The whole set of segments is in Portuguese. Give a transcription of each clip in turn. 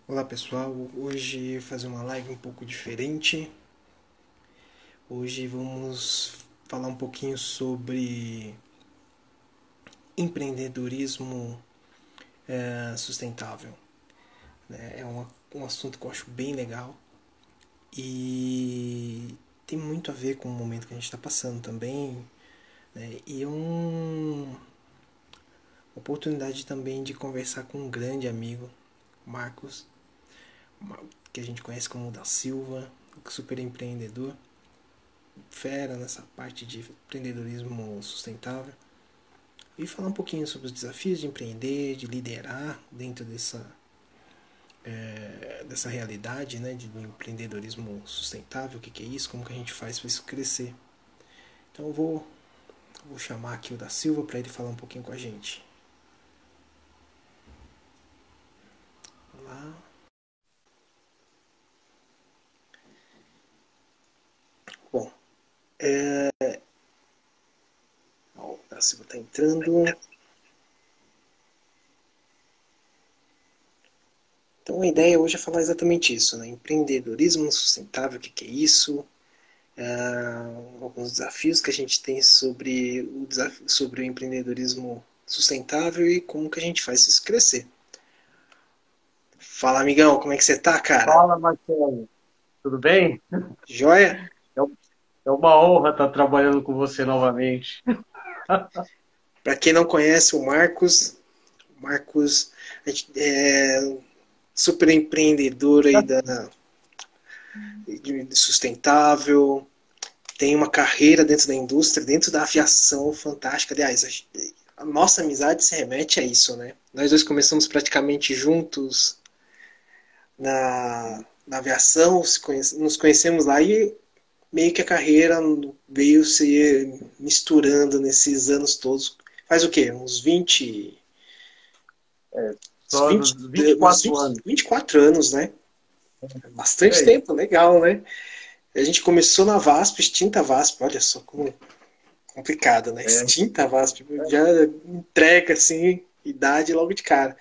Olá pessoal, hoje fazer uma live um pouco diferente. Hoje vamos falar um pouquinho sobre empreendedorismo sustentável. É um assunto que eu acho bem legal e tem muito a ver com o momento que a gente está passando também, né? E é uma oportunidade também de conversar com um grande amigo, Marcos, que a gente conhece como da Silva, super empreendedor, fera nessa parte de empreendedorismo sustentável, e falar um pouquinho sobre os desafios de empreender, de liderar dentro dessa realidade, né, do empreendedorismo sustentável, o que é isso, como que a gente faz para isso crescer. Então eu vou chamar aqui o da Silva para ele falar um pouquinho com a gente. Olá. Bom, o da Silva está entrando. Então a ideia hoje é falar exatamente isso, né? Empreendedorismo sustentável, o que é isso? Alguns desafios que a gente tem sobre o empreendedorismo sustentável e como que a gente faz isso crescer. Fala, amigão, como é que você tá, cara? Fala, Marcelo. Tudo bem? Joia? É é uma honra estar trabalhando com você novamente. Para quem não conhece o Marcos a gente é super empreendedor aí de sustentável, tem uma carreira dentro da indústria, dentro da aviação fantástica. Aliás, a nossa amizade se remete a isso, né? Nós dois começamos praticamente juntos na aviação, nos conhecemos lá e meio que a carreira veio se misturando nesses anos todos. Faz o quê? Uns 20, Só 20, dos uns 24 20, anos. 24 anos, né? Por Bastante aí. tempo, legal, né? A gente começou na VASP, extinta VASP, olha só como complicado, né? É, Extinta VASP, já entrega assim, idade logo de cara.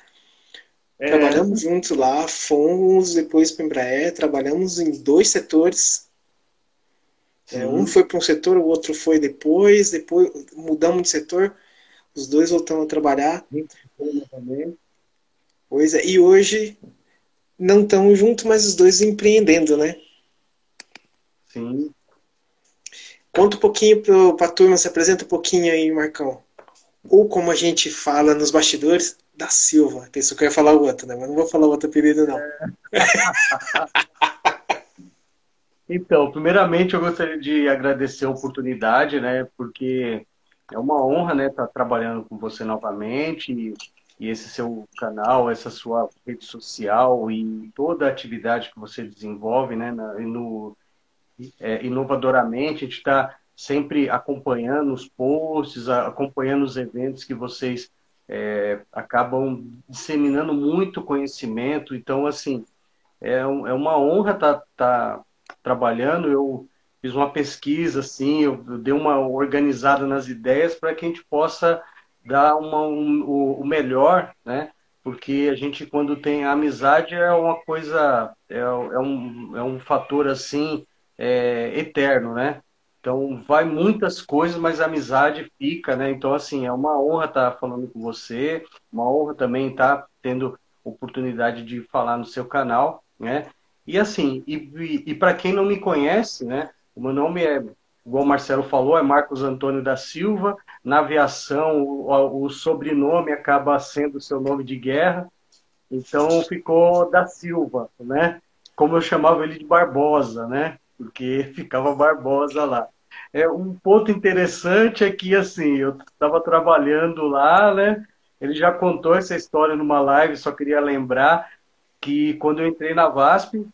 é, Trabalhamos juntos lá, fomos depois para a Embraer, trabalhamos em dois setores. Um sim. foi para um setor, o outro foi depois mudamos de setor, os dois voltamos a trabalhar. Também. E hoje não estamos juntos, mas os dois empreendendo, né? Sim. Conta um pouquinho para a turma, se apresenta um pouquinho aí, Marcão. Ou como a gente fala nos bastidores, da Silva. Pensou que eu ia falar o outro, né? Mas não vou falar o outro apelido, não. Então, primeiramente eu gostaria de agradecer a oportunidade, né? Porque é uma honra, né, estar trabalhando com você novamente e esse seu canal, essa sua rede social e toda a atividade que você desenvolve, né, no inovadoramente, a gente está sempre acompanhando os posts, acompanhando os eventos que vocês acabam disseminando muito conhecimento. Então, assim, é uma honra estar trabalhando. Eu fiz uma pesquisa, assim, eu dei uma organizada nas ideias para que a gente possa dar o melhor, né? Porque a gente, quando tem a amizade, é uma coisa, é um fator, assim, eterno, né? Então, vai muitas coisas, mas a amizade fica, né? Então, assim, é uma honra estar falando com você, uma honra também estar tendo oportunidade de falar no seu canal, né? E assim, para quem não me conhece, né? O meu nome é, igual o Marcelo falou, é Marcos Antônio da Silva. Na aviação, o sobrenome acaba sendo o seu nome de guerra, então ficou da Silva, né? Como eu chamava ele de Barbosa, né? Porque ficava Barbosa lá. Um ponto interessante é que, assim, eu estava trabalhando lá, né? Ele já contou essa história numa live, só queria lembrar que quando eu entrei na VASP,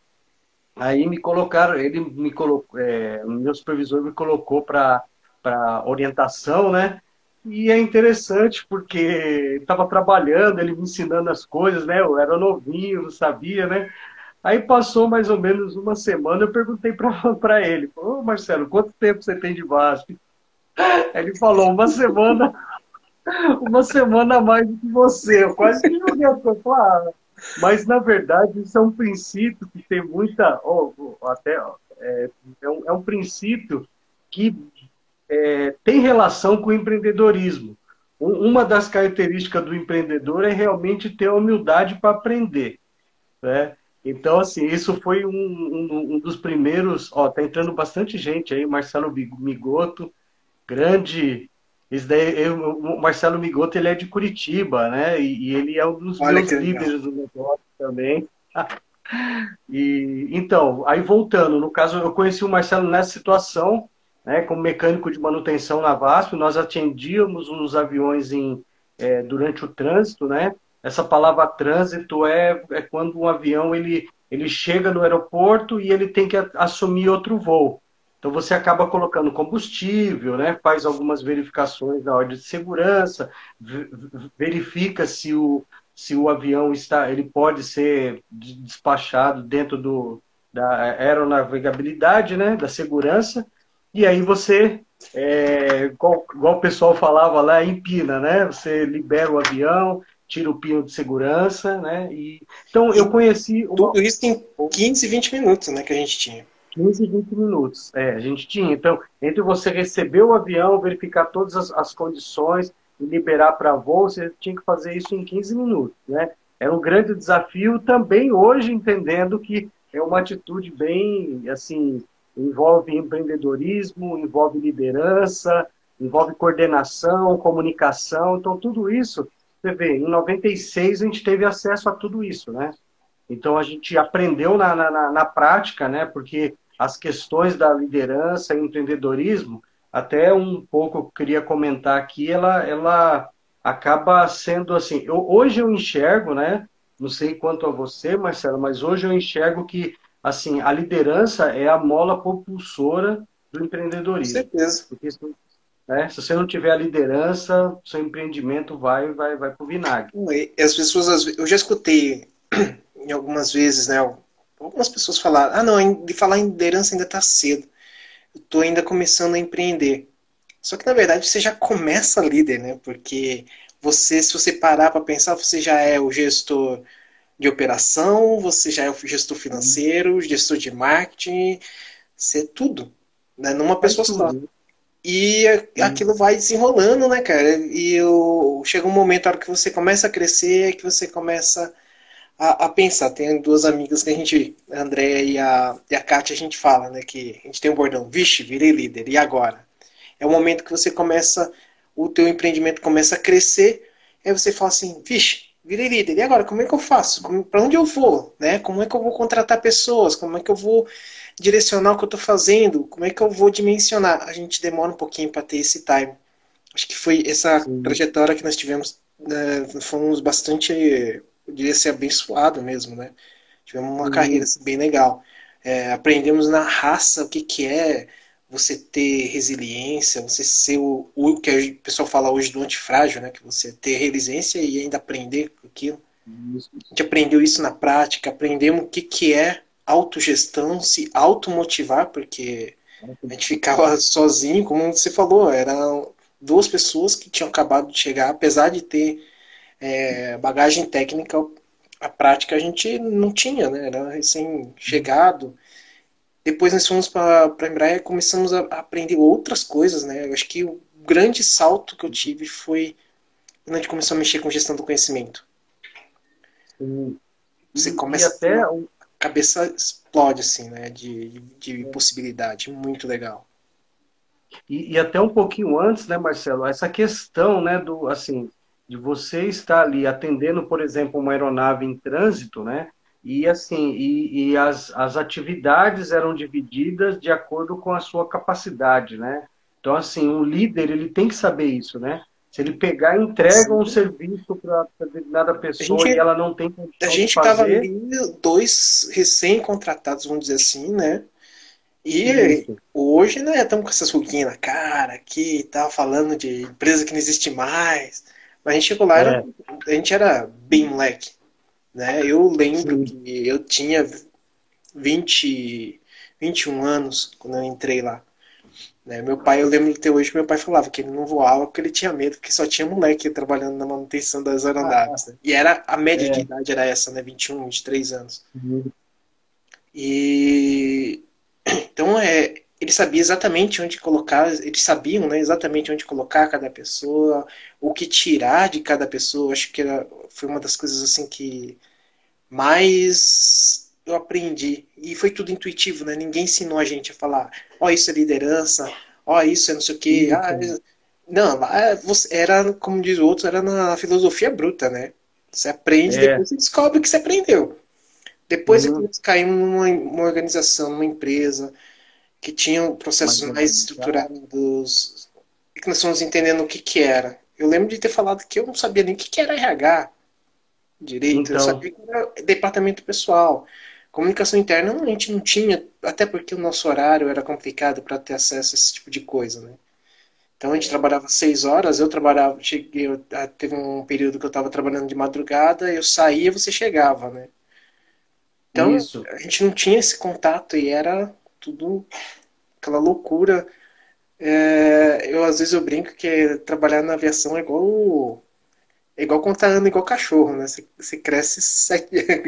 aí me colocaram, ele me colocou, o meu supervisor me colocou para orientação, né? E é interessante porque estava trabalhando, ele me ensinando as coisas, né? Eu era novinho, não sabia, né? Aí passou mais ou menos uma semana, eu perguntei para ele, ô Marcelo, quanto tempo você tem de VASP? Ele falou, uma semana a mais do que você. Eu quase que joguei a coisa. Mas, na verdade, isso é um princípio que tem muita. É um princípio que tem relação com o empreendedorismo. Uma das características do empreendedor é realmente ter a humildade para aprender, né? Então, assim, isso foi um dos primeiros. Ó, tá entrando bastante gente aí, Marcelo Migoto, grande. Esse daí, o Marcelo Migoto, ele é de Curitiba, né? E ele é um dos Olha meus que legal. líderes do negócio também. E então, aí voltando, no caso, eu conheci o Marcelo nessa situação, né, como mecânico de manutenção na VASP, nós atendíamos os aviões durante o trânsito, né? Essa palavra trânsito é quando um avião ele chega no aeroporto e ele tem que assumir outro voo. Então você acaba colocando combustível, né? Faz algumas verificações na ordem de segurança, verifica se o avião ele pode ser despachado dentro da aeronavegabilidade, né, da segurança, e aí você, igual o pessoal falava lá, empina, né? Você libera o avião, tira o pino de segurança, né? Então eu E conheci tudo isso em 15, 20 minutos, né, que a gente tinha. 15, 20 minutos. A gente tinha. Então, entre você receber o avião, verificar todas as condições e liberar para voo, você tinha que fazer isso em 15 minutos, né? Era um grande desafio também hoje, entendendo que é uma atitude bem, assim, envolve empreendedorismo, envolve liderança, envolve coordenação, comunicação. Então, tudo isso, você vê, em 96 a gente teve acesso a tudo isso, né? Então a gente aprendeu na prática, né? Porque as questões da liderança e empreendedorismo, até um pouco eu queria comentar aqui, ela acaba sendo assim. Hoje eu enxergo, né? Não sei quanto a você, Marcelo, mas hoje eu enxergo que assim a liderança é a mola propulsora do Com empreendedorismo. certeza. Porque se você não tiver a liderança, seu empreendimento vai para o vinagre. E as pessoas, eu já escutei em algumas vezes, né? Algumas pessoas falaram, ah, não, de falar em liderança ainda está cedo. Eu estou ainda começando a empreender. Só que na verdade você já começa líder, né? Porque você, se você parar para pensar, você já é o gestor de operação, você já é o gestor financeiro, gestor de marketing, você é tudo, né? Numa Faz pessoa só. tudo. E aquilo vai desenrolando, né, cara? Chega um momento, a hora que você começa a crescer, que você começa a pensar. Tem duas amigas que a gente, a Andréia e a Kátia, a gente fala, né? Que a gente tem um bordão, vixe, virei líder, e agora? É o momento que você começa, o teu empreendimento começa a crescer, aí você fala assim, vixe, virei líder, e agora, como é que eu faço? Para onde eu vou? Né? Como é que eu vou contratar pessoas? Como é que eu vou direcionar o que eu estou fazendo? Como é que eu vou dimensionar? A gente demora um pouquinho para ter esse time. Acho que foi essa Sim. trajetória que nós tivemos, né, fomos bastante, eu diria ser abençoado mesmo, né? Tivemos uma carreira Sim. assim, bem legal. Aprendemos na raça o que, que é você ter resiliência, você ser o que o pessoal fala hoje do antifrágil, né? Que você ter resiliência e ainda aprender com aquilo. Isso. A gente aprendeu isso na prática, aprendemos o que, que é autogestão, se automotivar, porque a gente ficava sozinho, como você falou, eram duas pessoas que tinham acabado de chegar, apesar de ter bagagem técnica, a prática a gente não tinha, né? Era recém-chegado. Depois nós fomos para a Embraer e começamos a aprender outras coisas, né? Eu acho que o grande salto que eu tive foi quando a gente começou a mexer com gestão do conhecimento. Sim. Você E começa a ter até uma a cabeça explode assim, né? De possibilidade, muito legal. E até um pouquinho antes, né, Marcelo, essa questão, né, do assim, de você estar ali atendendo, por exemplo, uma aeronave em trânsito, né, e assim, as atividades eram divididas de acordo com a sua capacidade, né? Então, assim, um líder, ele tem que saber isso, né? Se ele pegar e entrega um Sim. serviço para determinada A pessoa e gente ela não tem a condição de gente estava fazer, ali, dois recém-contratados, vamos dizer assim, né? E isso, hoje, né, estamos com essas ruguinhas na cara aqui, tá falando de empresa que não existe mais. Mas a gente chegou lá, é, a gente era bem moleque, né? Eu lembro sim, que eu tinha 20, 21 anos quando eu entrei lá. Né? Meu pai, eu lembro até hoje que meu pai falava que ele não voava porque ele tinha medo, porque só tinha moleque trabalhando na manutenção das aeronaves. Né? E era, a média de É, idade era essa, né? 21, 23 anos. uhum. E então ele sabia exatamente onde colocar, eles sabiam, né, exatamente onde colocar cada pessoa, o que tirar de cada pessoa. Acho que foi uma das coisas assim que mais eu aprendi. E foi tudo intuitivo, né? Ninguém ensinou a gente a falar, ó, oh, isso é liderança, ó, oh, isso é não sei o quê. Ah, Isso. não, lá era, como diz o outro, era na filosofia bruta, né? Você aprende, É. depois você descobre o que você aprendeu. Depois é que Uhum. nós caímos numa organização, numa empresa, que tinham Mais processos mais organizado. estruturados, e que nós fomos entendendo o que que era. Eu lembro de ter falado que eu não sabia nem o que que era RH direito, eu Então, sabia que era departamento pessoal. Comunicação interna a gente não tinha, até porque o nosso horário era complicado para ter acesso a esse tipo de coisa, né? Então a gente trabalhava 6 horas, eu trabalhava, teve um período que eu estava trabalhando de madrugada, eu saía, você chegava, né? Então isso. a gente não tinha esse contato e era tudo aquela loucura. Eu às vezes eu brinco que trabalhar na aviação é igual contar ano igual cachorro, né? Você cresce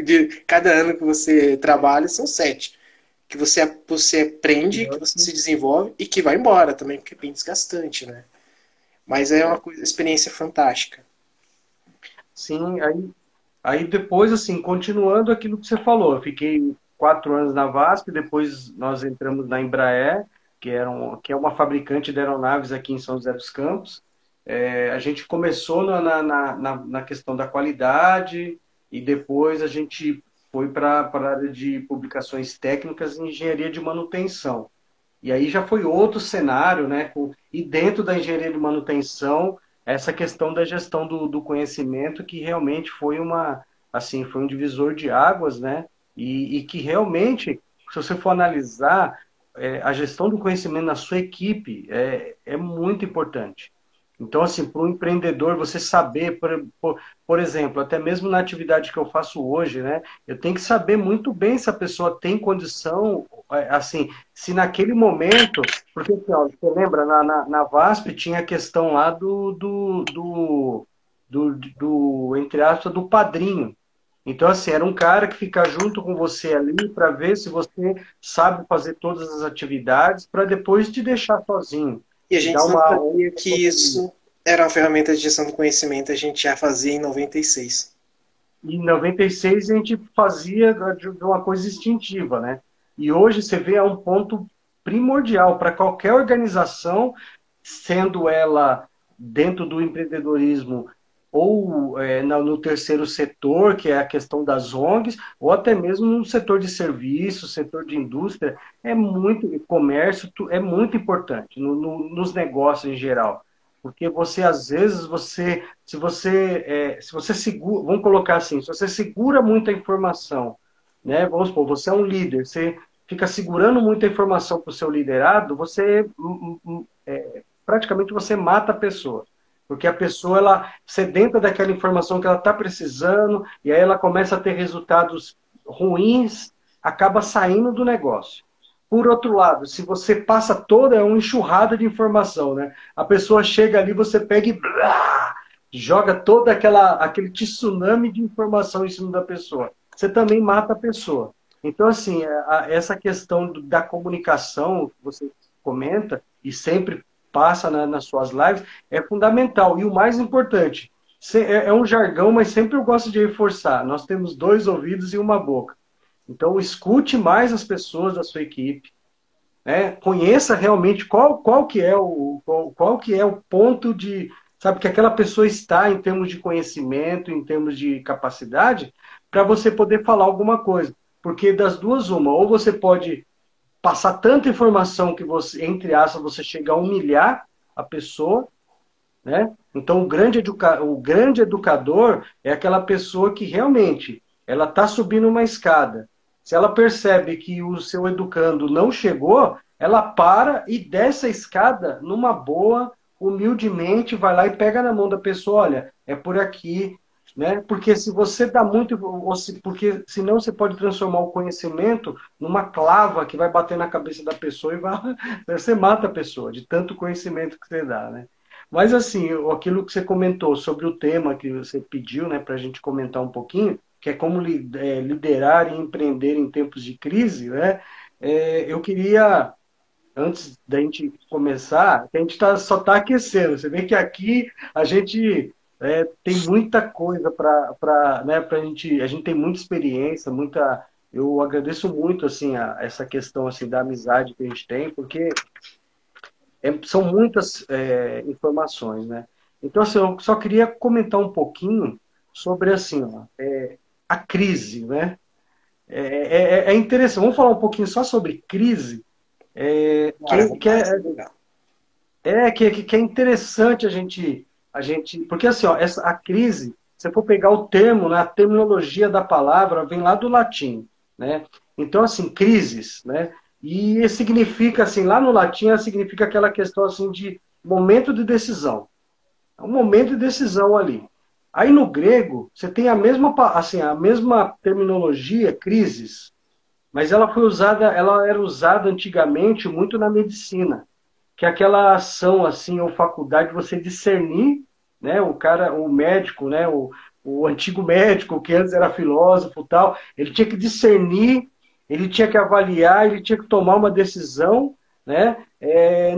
de cada ano que você trabalha são 7 que você aprende, que você se desenvolve e que vai embora também, porque é bem desgastante, né? Mas é uma experiência fantástica. Sim, aí depois, assim, continuando aquilo que você falou, eu fiquei 4 anos na VASP, depois nós entramos na Embraer, que é uma fabricante de aeronaves aqui em São José dos Campos. A gente começou na questão da qualidade e depois a gente foi para a área de publicações técnicas e engenharia de manutenção. E aí já foi outro cenário, né? E dentro da engenharia de manutenção, essa questão da gestão do conhecimento, que realmente foi assim, foi um divisor de águas, né? E que realmente, se você for analisar, a gestão do conhecimento na sua equipe é muito importante. Então, assim, para um empreendedor, você saber, por exemplo, até mesmo na atividade que eu faço hoje, né? Eu tenho que saber muito bem se a pessoa tem condição, assim, se naquele momento. Porque, assim, ó, você lembra, na VASP tinha a questão lá entre aspas, do padrinho. Então, assim, era um cara que fica junto com você ali para ver se você sabe fazer todas as atividades para depois te deixar sozinho. E a Te dar gente não uma sabia que autonomia. isso era uma ferramenta de gestão do conhecimento, a gente já fazia em 96. E em 96 a gente fazia de uma coisa instintiva, né? E hoje você vê é um ponto primordial para qualquer organização, sendo ela dentro do empreendedorismo ou no terceiro setor, que é a questão das ONGs, ou até mesmo no setor de serviços, setor de indústria, comércio, é muito importante nos negócios em geral. Porque você, às vezes, se você segura, vamos colocar assim, se você segura muita informação, né? Vamos supor, você é um líder, você fica segurando muita informação para o seu liderado, praticamente você mata a pessoa. Porque a pessoa, ela sedenta daquela informação que ela está precisando, e aí ela começa a ter resultados ruins, acaba saindo do negócio. Por outro lado, se você passa toda uma enxurrada de informação, né? A pessoa chega ali, você pega e joga todo aquele tsunami de informação em cima da pessoa. Você também mata a pessoa. Então, assim, essa questão da comunicação que você comenta e sempre passa nas suas lives é fundamental. E o mais importante, é um jargão, mas sempre eu gosto de reforçar. Nós temos 2 ouvidos e uma boca. Então, escute mais as pessoas da sua equipe, né? Conheça realmente qual que é qual que é o ponto de, sabe, que aquela pessoa está em termos de conhecimento, em termos de capacidade, para você poder falar alguma coisa. Porque das duas, uma, ou você pode passar tanta informação que você, entre aspas, você chega a humilhar a pessoa, né? Então, o grande educador é aquela pessoa que realmente ela está subindo uma escada. Se ela percebe que o seu educando não chegou, ela para e desce a escada numa boa, humildemente, vai lá e pega na mão da pessoa, olha, é por aqui, né? Porque se você dá muito, porque senão você pode transformar o conhecimento numa clava que vai bater na cabeça da pessoa e vai, você mata a pessoa de tanto conhecimento que você dá, né? Mas assim, aquilo que você comentou sobre o tema que você pediu, né, para a gente comentar um pouquinho, que é como liderar e empreender em tempos de crise, né? Eu queria, antes da gente começar, que a gente só está aquecendo. Você vê que aqui a gente tem muita coisa né, a gente tem muita experiência, muita. Eu agradeço muito assim essa questão assim da amizade que a gente tem, porque são muitas informações, né? Então assim, eu só queria comentar um pouquinho sobre assim, ó, a crise, né? É interessante. Vamos falar um pouquinho só sobre crise, Bora, vamos que lá, isso é legal. que é interessante a gente, porque assim, ó, a crise, se for pegar o termo, né, a terminologia da palavra vem lá do latim, né? Então, assim, crises, né? E significa, assim, lá no latim, significa aquela questão, assim, de momento de decisão. É um momento de decisão ali. Aí no grego, você tem assim, a mesma terminologia, crises, mas ela era usada antigamente muito na medicina, que é aquela ação assim ou faculdade de você discernir, né, o médico, né, o antigo médico que antes era filósofo e tal, ele tinha que discernir, ele tinha que avaliar, ele tinha que tomar uma decisão, né,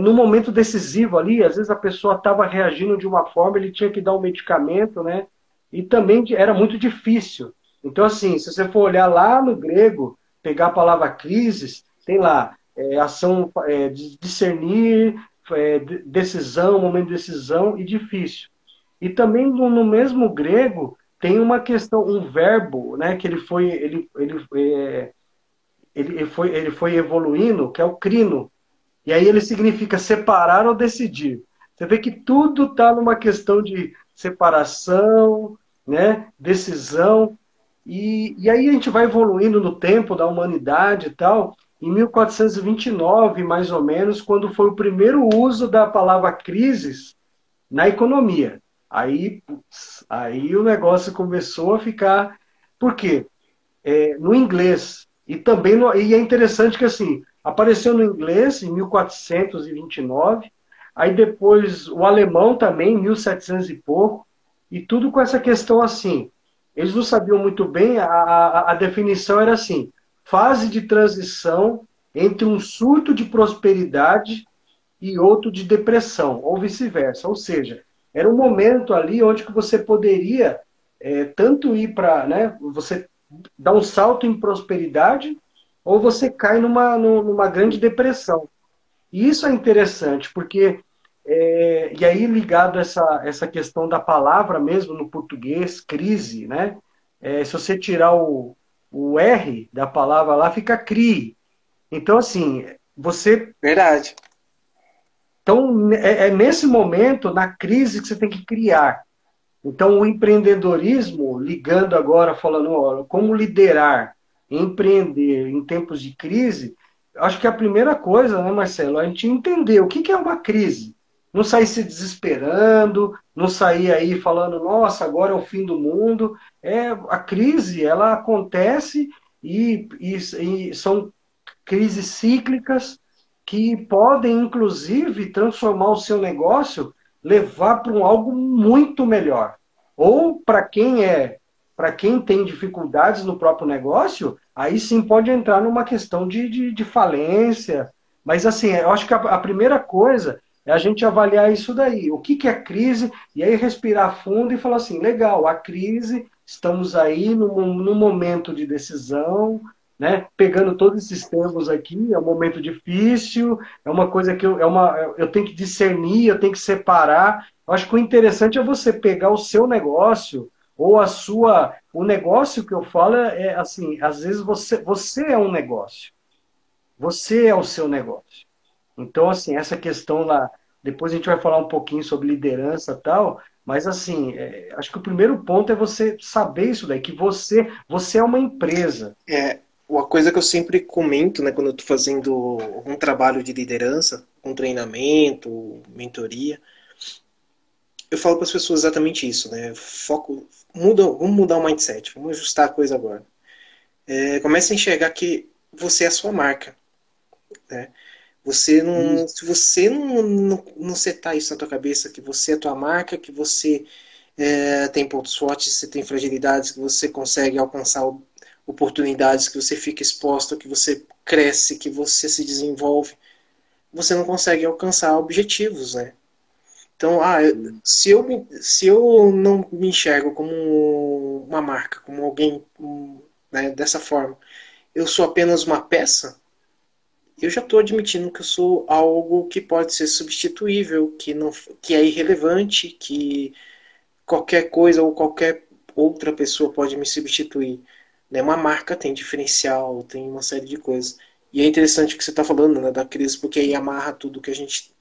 no momento decisivo ali, às vezes a pessoa estava reagindo de uma forma, ele tinha que dar um medicamento, né, e também era muito difícil. Então assim, se você for olhar lá no grego, pegar a palavra crises, tem lá ação de discernir, decisão, momento de decisão e difícil. E também no mesmo grego tem uma questão, um verbo, né, que ele foi evoluindo, que é o crino. E aí ele significa separar ou decidir. Você vê que tudo está numa questão de separação, né, decisão. E aí a gente vai evoluindo no tempo da humanidade e tal. Em 1429, mais ou menos, quando foi o primeiro uso da palavra crises na economia. Aí o negócio começou a ficar. Por quê? No inglês. E também e é interessante que assim, apareceu no inglês em 1429, aí depois o alemão também, em 1700 e pouco, e tudo com essa questão assim. Eles não sabiam muito bem, a definição era assim: fase de transição entre um surto de prosperidade e outro de depressão, ou vice-versa. Ou seja, era um momento ali onde que você poderia tanto ir para, né, você dá um salto em prosperidade, ou você cai numa grande depressão. E isso é interessante, porque, e aí ligado a essa questão da palavra mesmo no português, crise, né? Se você tirar o R da palavra lá, fica CRI. Então, assim, você. Verdade. Então, é nesse momento, na crise, que você tem que criar. Então, o empreendedorismo, ligando agora, falando, ó, como liderar, empreender em tempos de crise, acho que a primeira coisa, né, Marcelo, é a gente entender o que é uma crise. Não sair se desesperando, não sair aí falando, nossa, agora é o fim do mundo. A crise, ela acontece e são crises cíclicas que podem, inclusive, transformar o seu negócio, levar para algo muito melhor. Ou para quem tem dificuldades no próprio negócio, aí sim pode entrar numa questão de falência. Mas assim, eu acho que a primeira coisa é a gente avaliar isso daí. O que é crise? E aí respirar fundo e falar assim, legal, a crise, estamos aí no momento de decisão, né? Pegando todos esses termos aqui, é um momento difícil, é uma coisa que eu tenho que discernir, eu tenho que separar. Eu acho que o interessante é você pegar o seu negócio ou o negócio que eu falo assim, às vezes você é um negócio, você é o seu negócio. Então, assim, essa questão lá, depois a gente vai falar um pouquinho sobre liderança e tal, mas assim, acho que o primeiro ponto é você saber isso daí, que você é uma empresa. Uma coisa que eu sempre comento, né, quando eu estou fazendo um trabalho de liderança, um treinamento, mentoria, eu falo para as pessoas exatamente isso, né? Foco, vamos mudar o mindset, vamos ajustar a coisa agora. Comece a enxergar que você é a sua marca, né? Você não, Isso, se você não setar isso na tua cabeça, que você é a tua marca, que você tem pontos fortes, você tem fragilidades, que você consegue alcançar oportunidades, que você fica exposto, que você cresce, que você se desenvolve, você não consegue alcançar objetivos, né? Então, se eu não me enxergo como uma marca, como alguém, né, dessa forma, eu sou apenas uma peça, eu já estou admitindo que eu sou algo que pode ser substituível, que é irrelevante, que qualquer coisa ou qualquer outra pessoa pode me substituir. Né? Uma marca tem diferencial, tem uma série de coisas. E é interessante o que você está falando, né, da crise, porque aí amarra tudo que a gente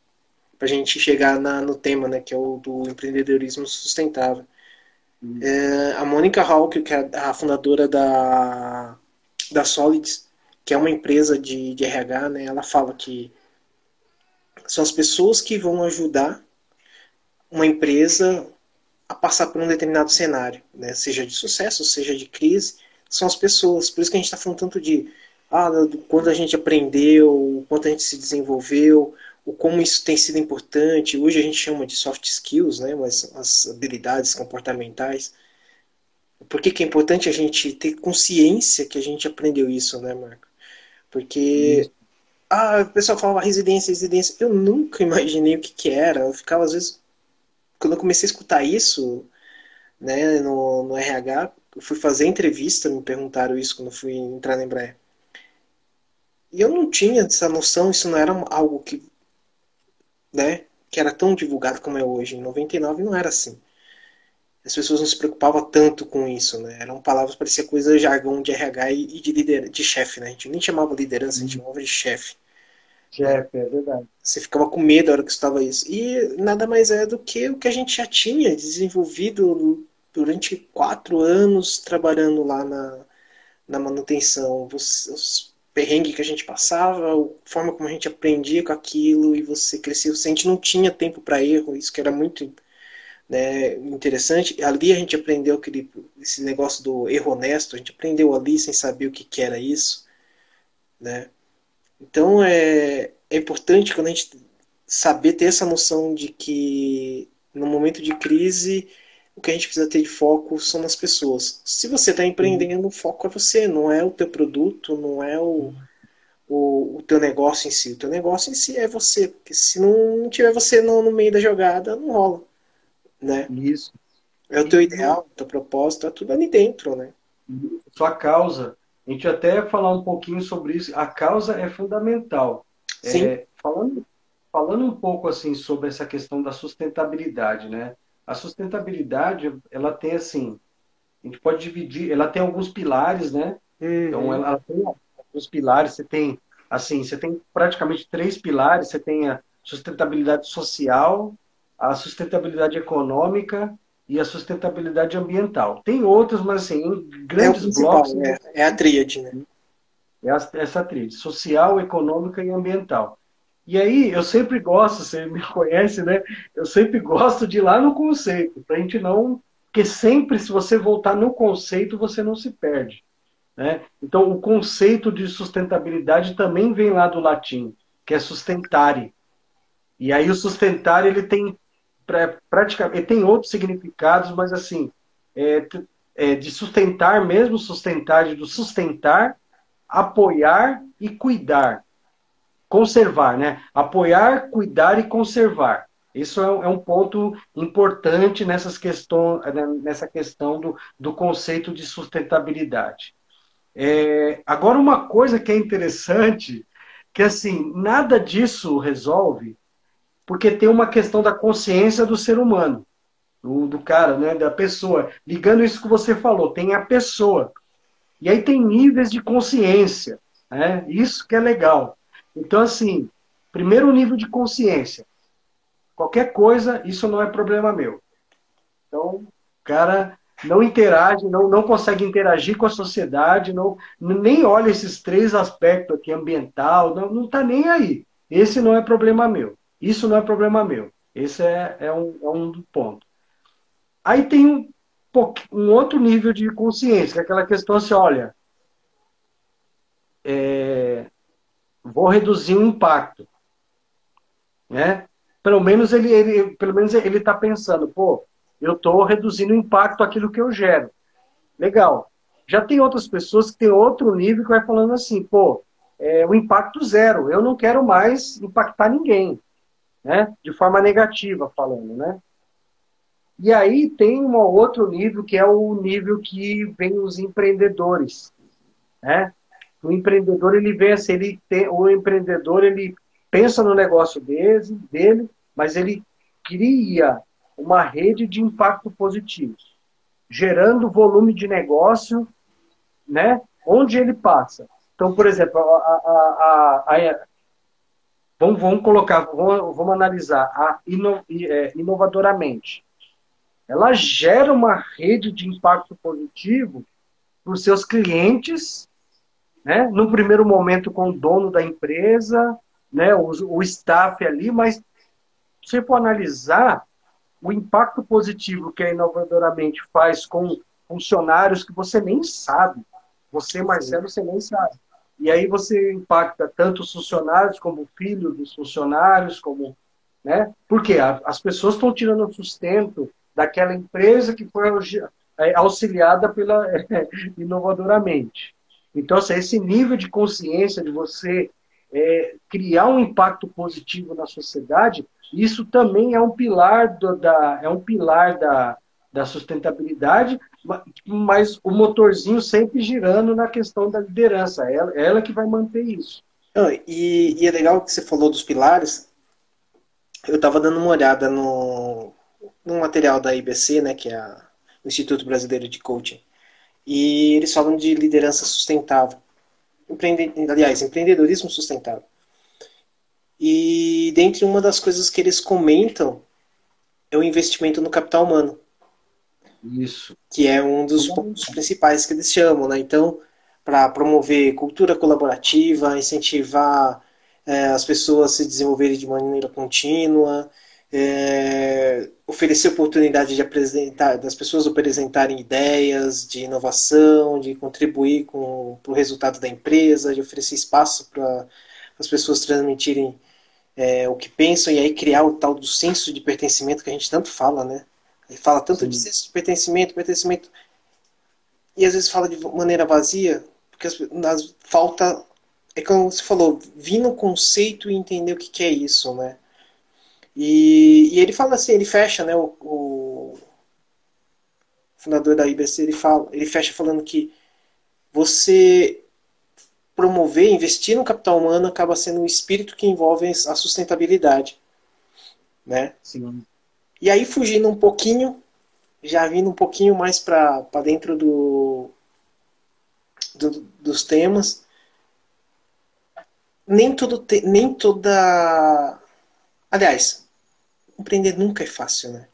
para a gente chegar no tema, né, que é o do empreendedorismo sustentável. A Mônica Hawke, que é a fundadora da Solids, que é uma empresa de RH, né, ela fala que são as pessoas que vão ajudar uma empresa a passar por um determinado cenário, né, seja de sucesso, seja de crise, são as pessoas. Por isso que a gente está falando tanto de do quanto a gente aprendeu, o quanto a gente se desenvolveu, o como isso tem sido importante. Hoje a gente chama de soft skills, né, mas as habilidades comportamentais. Por que é importante a gente ter consciência que a gente aprendeu isso, né, Marco? Porque isso. o pessoal falava residência, residência. Eu nunca imaginei o que era. Eu ficava, às vezes, quando eu comecei a escutar isso, né, no RH, eu fui fazer entrevista, me perguntaram isso quando eu fui entrar na Embraer. E eu não tinha essa noção, isso não era algo que, né, que era tão divulgado como é hoje. Em 99 não era assim. As pessoas não se preocupavam tanto com isso, né? Eram palavras, parecia coisa jargão de RH e de chefe, né? A gente nem chamava liderança, a gente chamava de chefe. Né? Chefe, é verdade. Você ficava com medo na hora que estava isso. E nada mais é do que o que a gente já tinha desenvolvido durante 4 anos trabalhando lá na manutenção. Os perrengues que a gente passava, a forma como a gente aprendia com aquilo e você crescia. A gente não tinha tempo para erro, isso que era muito, né, interessante. Ali a gente aprendeu esse negócio do erro honesto, a gente aprendeu ali sem saber o que era isso, né? Então é importante quando a gente saber ter essa noção de que no momento de crise o que a gente precisa ter de foco são nas pessoas. Se você está empreendendo, o foco é você, não é o teu produto, não é o teu negócio em si. O teu negócio em si é você, porque se não tiver você no meio da jogada, não rola, né? Isso. É o teu E ideal, o teu propósito, é tudo ali dentro, né? sua causa, a gente até falar um pouquinho sobre isso. A causa é fundamental. Sim. Falando um pouco assim sobre essa questão da sustentabilidade, né? A sustentabilidade, ela tem assim, a gente pode dividir, ela tem alguns pilares, né? Então, Uhum. ela tem alguns pilares, você tem, assim, você tem praticamente três pilares, você tem a sustentabilidade social, a sustentabilidade econômica e a sustentabilidade ambiental. Tem outros, mas assim, em É o grandes principal, blocos, é a tríade, né? é essa tríade, social, econômica e ambiental. E aí, eu sempre gosto, você me conhece, né? Eu sempre gosto de ir lá no conceito, para a gente não. Porque sempre, se você voltar no conceito, você não se perde. Né? Então, o conceito de sustentabilidade também vem lá do latim, que é sustentare. E aí, o sustentare, ele tem praticamente, ele tem outros significados, mas assim, é, de sustentar mesmo, sustentar, do sustentar, apoiar e cuidar. Conservar, né? Apoiar, cuidar e conservar. Isso é um ponto importante nessa questão do conceito de sustentabilidade. Agora, uma coisa que é interessante, que assim, nada disso resolve, porque tem uma questão da consciência do ser humano, do cara, né, da pessoa. Ligando isso que você falou, tem a pessoa. E aí tem níveis de consciência, né? Isso que é legal. Então, assim, primeiro nível de consciência. Qualquer coisa, isso não é problema meu. Então, o cara não interage, não consegue interagir com a sociedade, nem olha esses três aspectos aqui, ambiental, não está nem aí. Esse não é problema meu. Isso não é problema meu. Esse é um ponto. Aí tem um outro nível de consciência, que é aquela questão assim, olha, vou reduzir o impacto, né? Pelo menos ele está pensando, pô, eu estou reduzindo o impacto daquilo que eu gero. Legal. Já tem outras pessoas que têm outro nível que vai falando assim, pô, o impacto zero, eu não quero mais impactar ninguém, né? De forma negativa falando, né? E aí tem um outro nível que é o nível que vem os empreendedores, né? O empreendedor ele vê assim, o empreendedor ele pensa no negócio dele, mas ele cria uma rede de impacto positivo, gerando volume de negócio, né? Onde ele passa. Então, por exemplo, vamos analisar inovadoramente. Ela gera uma rede de impacto positivo para os seus clientes, né? No primeiro momento com o dono da empresa, né? O staff ali, mas se você for analisar o impacto positivo que a inovadoramente faz com funcionários que você nem sabe, você, Sim. Marcelo, você nem sabe. E aí você impacta tanto os funcionários como o filho dos funcionários, como, né? Porque as pessoas estão tirando o sustento daquela empresa que foi auxiliada pela inovadoramente. Então, assim, esse nível de consciência de você criar um impacto positivo na sociedade, isso também é um pilar da sustentabilidade, mas o motorzinho sempre girando na questão da liderança. Ela que vai manter isso. Não, e é legal que você falou dos pilares. Eu estava dando uma olhada no material da IBC, né, que é o Instituto Brasileiro de Coaching, e eles falam de liderança sustentável. Aliás, empreendedorismo sustentável. E dentre uma das coisas que eles comentam é o investimento no capital humano, Isso. que é um dos pontos principais que eles chamam, né? Então, para promover cultura colaborativa, incentivar as pessoas a se desenvolverem de maneira contínua, oferecer oportunidade de apresentar, das pessoas apresentarem ideias de inovação, de contribuir para o resultado da empresa, de oferecer espaço para as pessoas transmitirem o que pensam e aí criar o tal do senso de pertencimento que a gente tanto fala, né? Ele fala tanto de Sim. senso de pertencimento, pertencimento, e às vezes fala de maneira vazia, porque falta, é como você falou, vir no conceito e entender o que, que é isso, né? E ele fala assim, ele fecha, né? O fundador da IBC, ele fecha falando que você promover, investir no capital humano acaba sendo o espírito que envolve a sustentabilidade, né? Sim. E aí fugindo um pouquinho, já vindo um pouquinho mais para dentro dos temas, nem toda. Aliás, empreender nunca é fácil, né?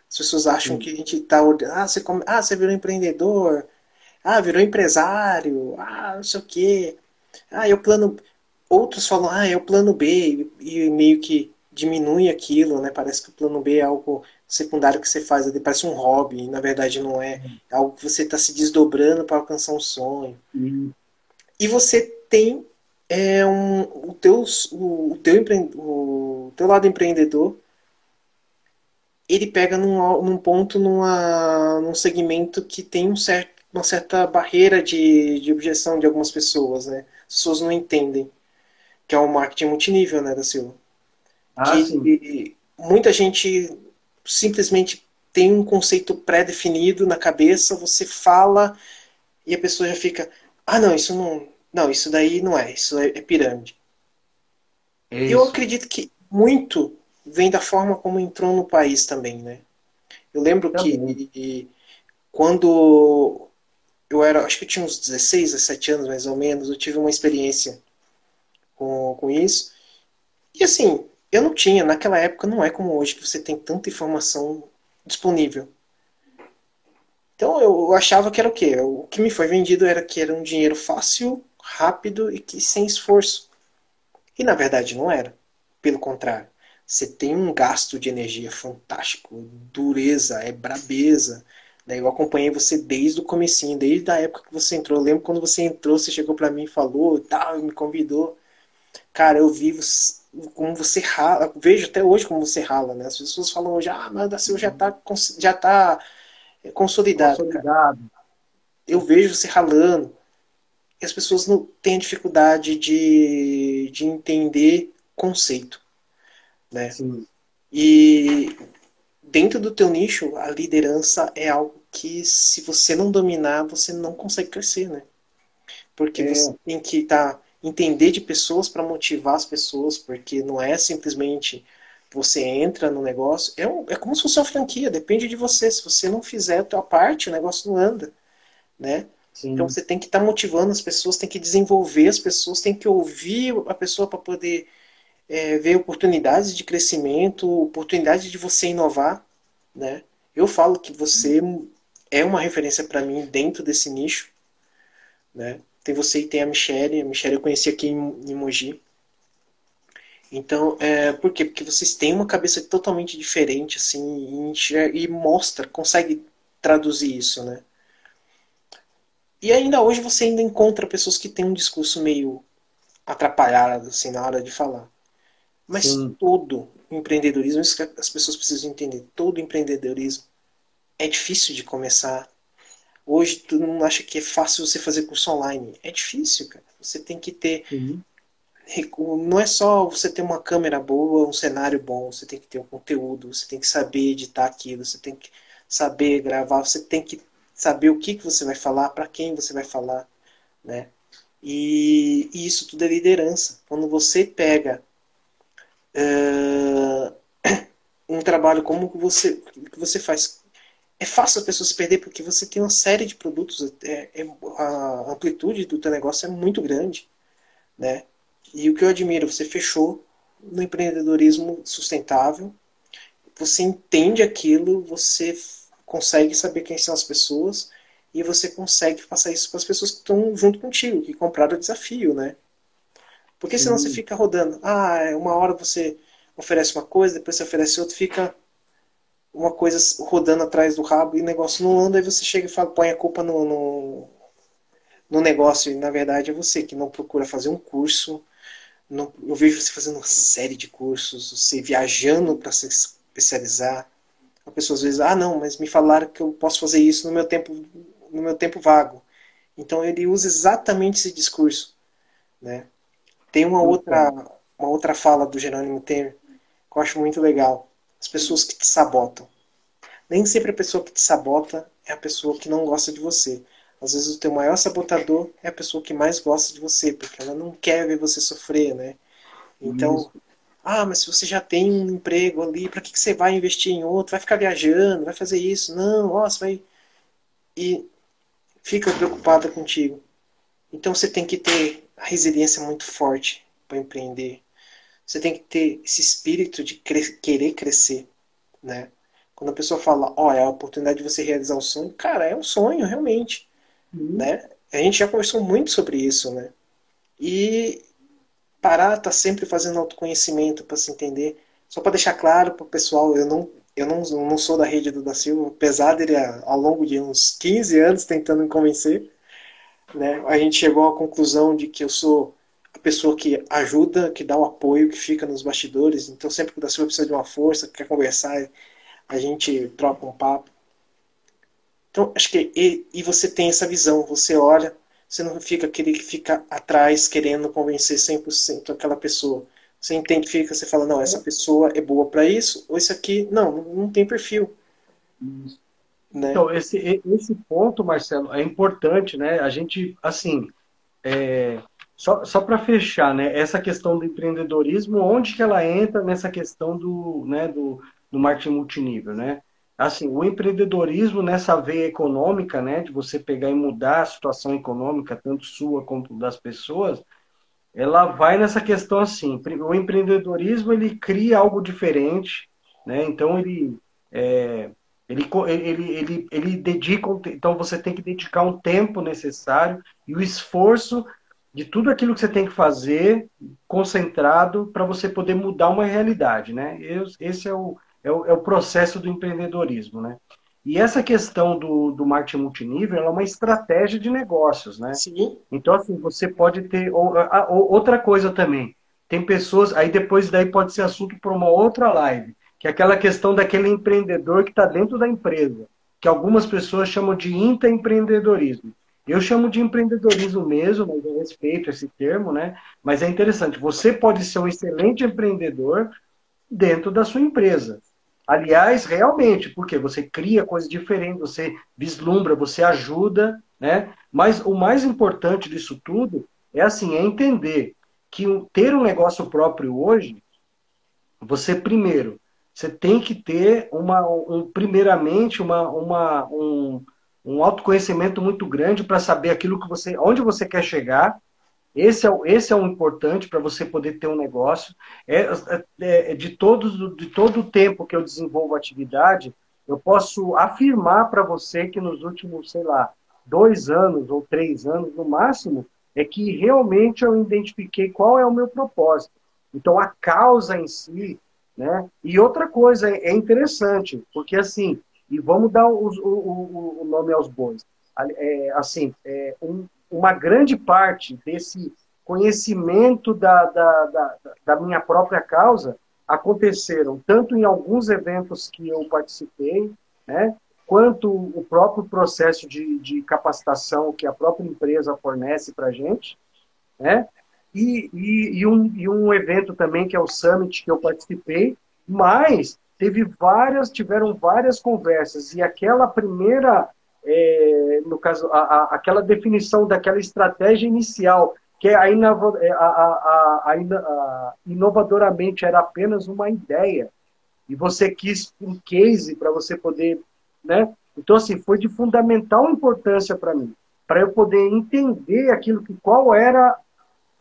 As pessoas acham Sim. que a gente tá olhando. Você virou empreendedor. Ah, virou empresário. Ah, não sei o quê. Ah, é o plano. Outros falam, é o plano B. E meio que diminui aquilo, né? Parece que o plano B é algo secundário que você faz. Ele parece um hobby. E na verdade não é. É algo que você está se desdobrando para alcançar um sonho. Sim. E você tem o teu lado empreendedor, ele pega num ponto, num segmento que tem uma certa barreira de objeção de algumas pessoas, né? As pessoas não entendem, que é o marketing multinível, né, da Silva? Ah, sim. Que muita gente simplesmente tem um conceito pré-definido na cabeça, você fala e a pessoa já fica, não, isso não, não, isso daí não é, isso é pirâmide. É Eu isso. acredito que muito vem da forma como entrou no país também, né? Eu lembro Também. que quando eu era, acho que eu tinha uns 16, 17 anos mais ou menos, eu tive uma experiência com isso. E assim, eu não tinha, naquela época não é como hoje, que você tem tanta informação disponível. Então eu achava que era o quê? O que me foi vendido era que era um dinheiro fácil, rápido e que sem esforço. E na verdade não era. Pelo contrário. você tem um gasto de energia fantástico, dureza, é brabeza. Né? Eu acompanhei você desde o comecinho, desde a época que você entrou. Eu lembro quando você entrou, você chegou para mim e falou, e tal, me convidou. Cara, eu vi como você rala, vejo até hoje como você rala, né? As pessoas falam hoje, ah, mas o da Silva já tá consolidado, cara. Consolidado. Eu vejo você ralando. E as pessoas não têm dificuldade de entender conceito, né? Sim. E dentro do teu nicho, a liderança é algo que se você não dominar, você não consegue crescer, né? Porque você É, tem que entender de pessoas para motivar as pessoas, porque não é simplesmente você entra no negócio, é como se fosse uma franquia, depende de você. Se você não fizer a tua parte, o negócio não anda, né? Então sim. você tem que estar motivando as pessoas, tem que desenvolver as pessoas, tem que ouvir a pessoa para poder ver oportunidades de crescimento, oportunidade de você inovar, né? Eu falo que você é uma referência para mim dentro desse nicho, né? Tem você e tem a Michelle eu conheci aqui em Mogi. Então, por quê? Porque vocês têm uma cabeça totalmente diferente, assim, e mostra, consegue traduzir isso, né? E ainda hoje você ainda encontra pessoas que têm um discurso meio atrapalhado, assim, na hora de falar. Mas Sim. todo empreendedorismo, isso que as pessoas precisam entender, todo empreendedorismo é difícil de começar. Hoje tu não acha que é fácil você fazer curso online. É difícil, cara. Você tem que ter. Sim. Não é só você ter uma câmera boa, um cenário bom, você tem que ter um conteúdo, você tem que saber editar aquilo, você tem que saber gravar, você tem que saber o que você vai falar, para quem você vai falar, né? E isso tudo é liderança. Quando você pega um trabalho como que você faz, é fácil as pessoas se perder porque você tem uma série de produtos, a amplitude do teu negócio é muito grande, né? E o que eu admiro, você fechou no empreendedorismo sustentável, você entende aquilo, você consegue saber quem são as pessoas e você consegue passar isso para as pessoas que estão junto contigo, que compraram o desafio, né? Porque senão você Sim. fica rodando. Ah, uma hora você oferece uma coisa, depois você oferece outra, fica uma coisa rodando atrás do rabo e o negócio não anda, aí você chega e fala, põe a culpa no negócio, e na verdade é você que não procura fazer um curso. Não, eu vejo você fazendo uma série de cursos, você viajando para se especializar. A pessoa às vezes, ah não, mas me falaram que eu posso fazer isso no meu tempo vago. Então ele usa exatamente esse discurso, né? Tem Então, uma outra fala do Jerônimo Temer que eu acho muito legal. As pessoas que te sabotam. Nem sempre a pessoa que te sabota é a pessoa que não gosta de você. Às vezes o teu maior sabotador é a pessoa que mais gosta de você, porque ela não quer ver você sofrer, né? Então, isso. ah, mas se você já tem um emprego ali, para que você vai investir em outro? Vai ficar viajando, vai fazer isso? Não, ó, você vai. E fica preocupada contigo. Então você tem que ter a resiliência muito forte para empreender. Você tem que ter esse espírito de querer crescer, né? Quando a pessoa fala, ó, é a oportunidade de você realizar um sonho, cara, é um sonho, realmente, Sim. né? A gente já conversou muito sobre isso, né? E parar, tá sempre fazendo autoconhecimento para se entender. Só para deixar claro para o pessoal, eu não sou da rede do Da Silva, apesar dele ao longo de uns 15 anos tentando me convencer, né? A gente chegou à conclusão de que eu sou a pessoa que ajuda, que dá o apoio, que fica nos bastidores. Então sempre que o Da Silva precisa de uma força, quer conversar, a gente troca um papo. Então, acho que e você tem essa visão, você olha, você não fica aquele que fica atrás querendo convencer 100% aquela pessoa. Você identifica, você fala, não, essa pessoa é boa para isso, ou esse aqui, não, não tem perfil, Isso. né? Então, esse ponto, Marcelo, é importante, né? A gente, assim, só para fechar, né? Essa questão do empreendedorismo, onde que ela entra nessa questão do marketing multinível, né? Assim, o empreendedorismo nessa veia econômica, né? De você pegar e mudar a situação econômica, tanto sua quanto das pessoas, ela vai nessa questão assim, o empreendedorismo ele cria algo diferente, né? Então é, ele dedica, então você tem que dedicar um tempo necessário e o esforço de tudo aquilo que você tem que fazer, concentrado, para você poder mudar uma realidade, né? Esse é o processo do empreendedorismo, né? E essa questão do marketing multinível, ela é uma estratégia de negócios, né? Sim. Então, assim, você pode ter... outra coisa também, tem pessoas... Aí depois daí pode ser assunto para uma outra live, que é aquela questão daquele empreendedor que está dentro da empresa, que algumas pessoas chamam de intraempreendedorismo. Eu chamo de empreendedorismo mesmo, mas eu respeito esse termo, né? Mas é interessante, você pode ser um excelente empreendedor dentro da sua empresa. Aliás, realmente, porque você cria coisas diferentes, você vislumbra, você ajuda, né? Mas o mais importante disso tudo é assim, é entender que ter um negócio próprio hoje, você primeiro, você tem que ter primeiramente um autoconhecimento muito grande para saber aquilo que você, onde você quer chegar. Esse é o importante para você poder ter um negócio. De todo o tempo que eu desenvolvo atividade, eu posso afirmar para você que nos últimos, sei lá, 2 anos ou 3 anos no máximo, é que realmente eu identifiquei qual é o meu propósito. Então, a causa em si, né? E outra coisa é interessante, porque assim, e vamos dar o nome aos bois. Assim, uma grande parte desse conhecimento da minha própria causa aconteceram tanto em alguns eventos que eu participei, né, quanto o próprio processo de capacitação que a própria empresa fornece para a gente, né, e um evento também que é o Summit que eu participei, mas tiveram várias conversas e aquela primeira, no caso, aquela definição daquela estratégia inicial, que inovadoramente era apenas uma ideia, e você quis um case para você poder, né? Então, assim, foi de fundamental importância para mim, para eu poder entender qual era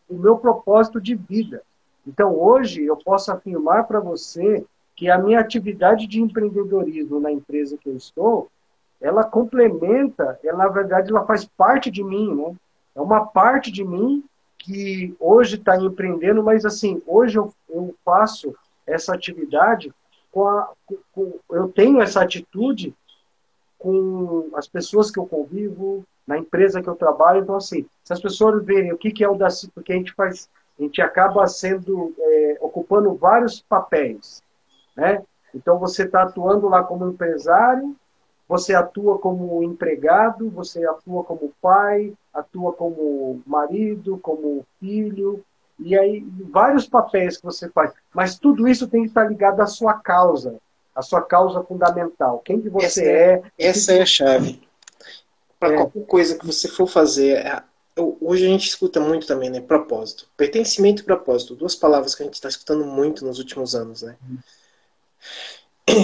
o meu propósito de vida. Então, hoje, eu posso afirmar para você que a minha atividade de empreendedorismo na empresa que eu estou, ela complementa, na verdade, ela faz parte de mim, né? É uma parte de mim que hoje está empreendendo, mas, assim, hoje eu faço essa atividade eu tenho essa atitude com as pessoas que eu convivo, na empresa que eu trabalho. Então, assim, se as pessoas verem o que é o Daci, porque a gente acaba ocupando vários papéis, né? Então, você está atuando lá como empresário, você atua como empregado, você atua como pai, atua como marido, como filho, e aí vários papéis que você faz. Mas tudo isso tem que estar ligado à sua causa fundamental. Quem que você Essa é a chave. Para qualquer coisa que você for fazer, hoje a gente escuta muito também, né? Propósito. Pertencimento e propósito. Duas palavras que a gente está escutando muito nos últimos anos, né?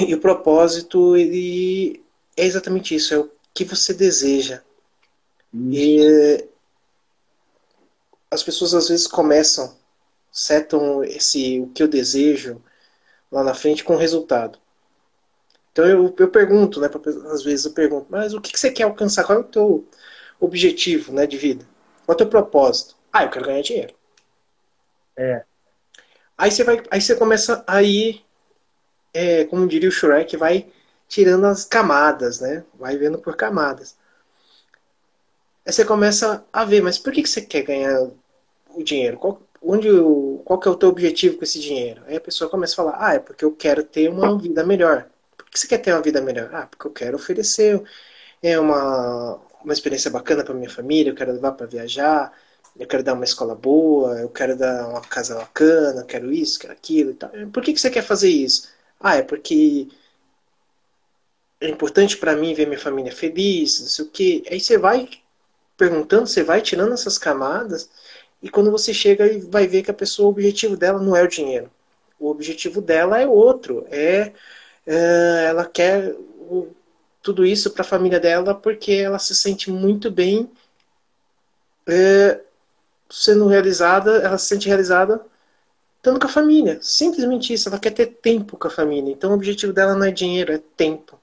E o propósito, ele é exatamente isso. É o que você deseja. Isso. E as pessoas às vezes setam o que eu desejo lá na frente com o resultado. Então eu pergunto, né? Às vezes eu pergunto, mas o que você quer alcançar? Qual é o teu objetivo, né, de vida? Qual é o teu propósito? Ah, eu quero ganhar dinheiro. É. Aí você começa a ir, como diria o Shrek, vai tirando as camadas, né? Vai vendo por camadas. Aí você começa a ver, mas por que você quer ganhar o dinheiro? Qual que é o teu objetivo com esse dinheiro? Aí a pessoa começa a falar, é porque eu quero ter uma vida melhor. Por que você quer ter uma vida melhor? Ah, porque eu quero oferecer uma experiência bacana para minha família, eu quero levar para viajar, eu quero dar uma escola boa, eu quero dar uma casa bacana, eu quero isso, quero aquilo e tal. Por que você quer fazer isso? Ah, é porque é importante para mim ver minha família feliz, não sei o quê. Aí você vai perguntando, você vai tirando essas camadas, e quando você chega e vai ver que a pessoa, o objetivo dela não é o dinheiro. O objetivo dela é outro. Ela quer tudo isso para a família dela porque ela se sente muito bem sendo realizada, ela se sente realizada estando com a família. Simplesmente isso, ela quer ter tempo com a família. Então o objetivo dela não é dinheiro, é tempo.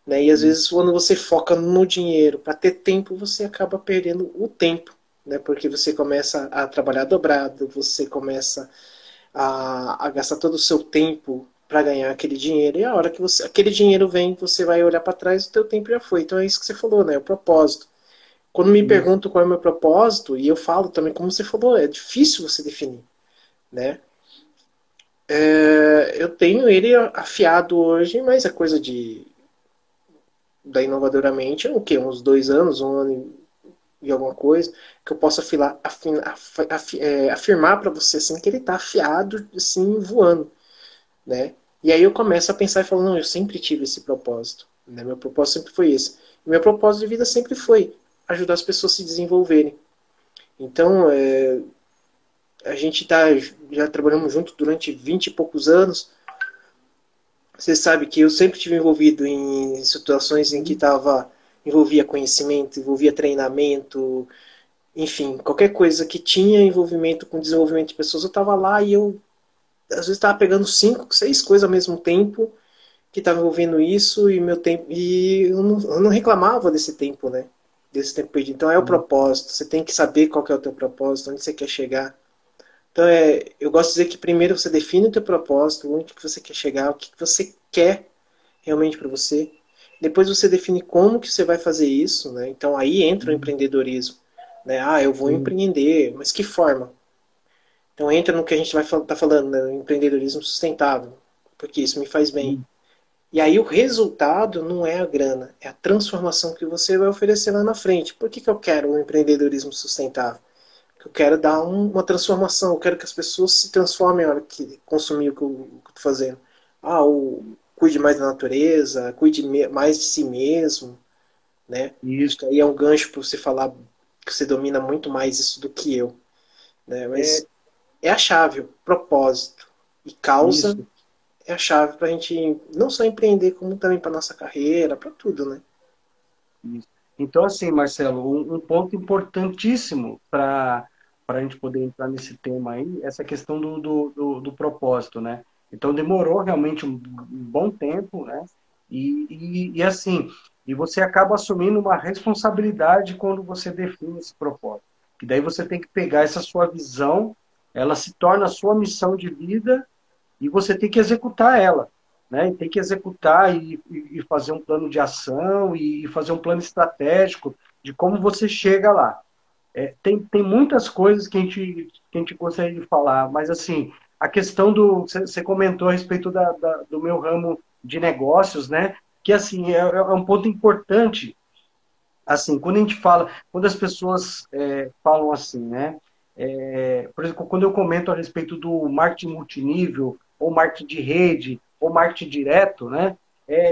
Né? E às vezes quando você foca no dinheiro para ter tempo, você acaba perdendo o tempo. né? Porque você começa a trabalhar dobrado, você começa a gastar todo o seu tempo para ganhar aquele dinheiro, e a hora que aquele dinheiro vem, você vai olhar para trás, o teu tempo já foi. Então é isso que você falou, né? O propósito. Quando me Isso. perguntam qual é o meu propósito, e eu falo também, como você falou, é difícil você definir, né? Eu tenho ele afiado hoje, mas é coisa da inovadoramente, o quê? Uns 2 anos, um ano e alguma coisa, que eu posso afirmar para você assim que ele está afiado, assim, voando, né? E aí eu começo a pensar e falo, não, eu sempre tive esse propósito, né? Meu propósito sempre foi esse. E meu propósito de vida sempre foi ajudar as pessoas a se desenvolverem. Então, a gente já trabalhamos junto durante 20 e poucos anos. Você sabe que eu sempre tive envolvido em situações em que envolvia conhecimento, envolvia treinamento, enfim, qualquer coisa que tinha envolvimento com desenvolvimento de pessoas, eu estava lá e eu às vezes estava pegando 5, 6 coisas ao mesmo tempo que estava envolvendo isso e meu tempo e eu não reclamava desse tempo, né? Desse tempo perdido. Então é o propósito. Você tem que saber qual que é o teu propósito, onde você quer chegar. Então eu gosto de dizer que primeiro você define o teu propósito, onde que você quer chegar, o que você quer realmente para você. Depois você define como que você vai fazer isso, né? Então aí entra o empreendedorismo, né? Ah, eu vou Sim, empreender, mas que forma? Então entra no que a gente vai estar falando, né? O empreendedorismo sustentável, porque isso me faz bem. sim, E aí o resultado não é a grana, é a transformação que você vai oferecer lá na frente. Por que, que eu quero um empreendedorismo sustentável? Porque eu quero dar uma transformação, eu quero que as pessoas se transformem na hora que consumir o que eu estou fazendo. Ah, cuide mais da natureza, cuide mais de si mesmo, né? Acho isso. que aí é um gancho para você falar que você domina muito mais isso do que eu, né? É Mas é a chave, o propósito e causa isso. é a chave para a gente não só empreender, como também para nossa carreira, para tudo, né? Isso. Então, assim, Marcelo, um ponto importantíssimo para a gente poder entrar nesse tema aí, essa questão do propósito, né? Então, demorou realmente um bom tempo, né? E assim, e você acaba assumindo uma responsabilidade quando você define esse propósito. Que daí você tem que pegar essa sua visão, ela se torna a sua missão de vida e você tem que executar ela, né? E tem que executar e fazer um plano de ação e fazer um plano estratégico de como você chega lá. Tem muitas coisas que a gente gostaria de falar, mas assim, a questão você comentou a respeito do meu ramo de negócios, né? Que assim, é um ponto importante, assim, quando a gente fala, quando as pessoas falam assim, né? Por exemplo, quando eu comento a respeito do marketing multinível, ou marketing de rede, ou marketing direto, né?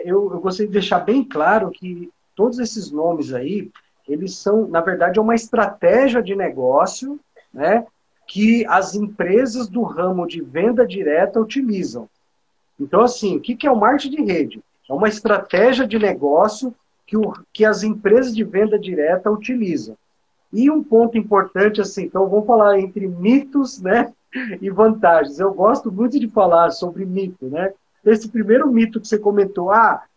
Eu gostaria de deixar bem claro que todos esses nomes aí, eles são, na verdade, uma estratégia de negócio, né? Que as empresas do ramo de venda direta utilizam. Então, assim, o que é o marketing de rede? É uma estratégia de negócio que as empresas de venda direta utilizam. E um ponto importante, assim, então vamos falar entre mitos, né, e vantagens. Eu gosto muito de falar sobre mito, né? Esse primeiro mito que você comentou,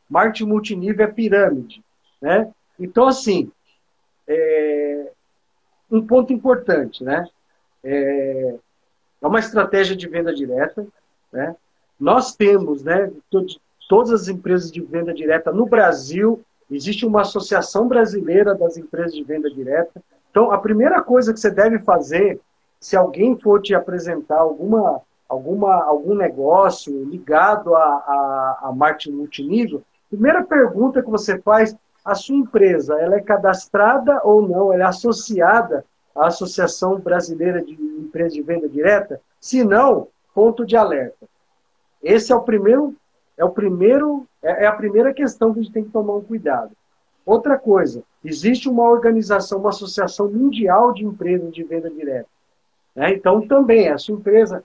marketing multinível é pirâmide, né? Então, assim, um ponto importante, né? É uma estratégia de venda direta, né? Nós temos, né, todas as empresas de venda direta no Brasil, existe uma associação brasileira das empresas de venda direta. Então, a primeira coisa que você deve fazer, se alguém for te apresentar algum negócio ligado a marketing multinível, primeira pergunta que você faz, a sua empresa, ela é cadastrada ou não? Ela é associada à Associação Brasileira de Empresas de Venda Direta? Se não, ponto de alerta. Esse é a primeira questão que a gente tem que tomar um cuidado. Outra coisa, existe uma organização, uma associação mundial de empresas de venda direta, né? Então, também, a sua empresa,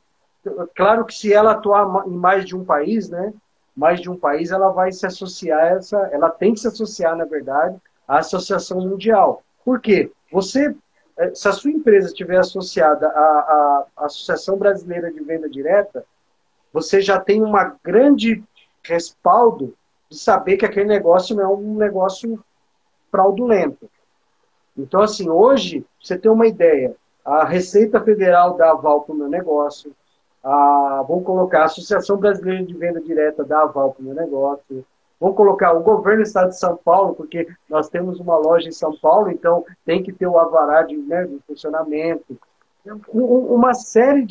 claro que se ela atuar em mais de um país, né? Mais de um país, ela vai se associar, ela tem que se associar, na verdade, à Associação Mundial. Por quê? Se a sua empresa estiver associada à Associação Brasileira de Venda Direta, você já tem uma grande respaldo de saber que aquele negócio não é um negócio fraudulento. Então, assim, hoje, pra você ter uma ideia, a Receita Federal dá aval para o meu negócio, vamos colocar a Associação Brasileira de Venda Direta dá aval para o meu negócio, vamos colocar o governo do estado de São Paulo, porque nós temos uma loja em São Paulo, então tem que ter o alvará de funcionamento. Uma série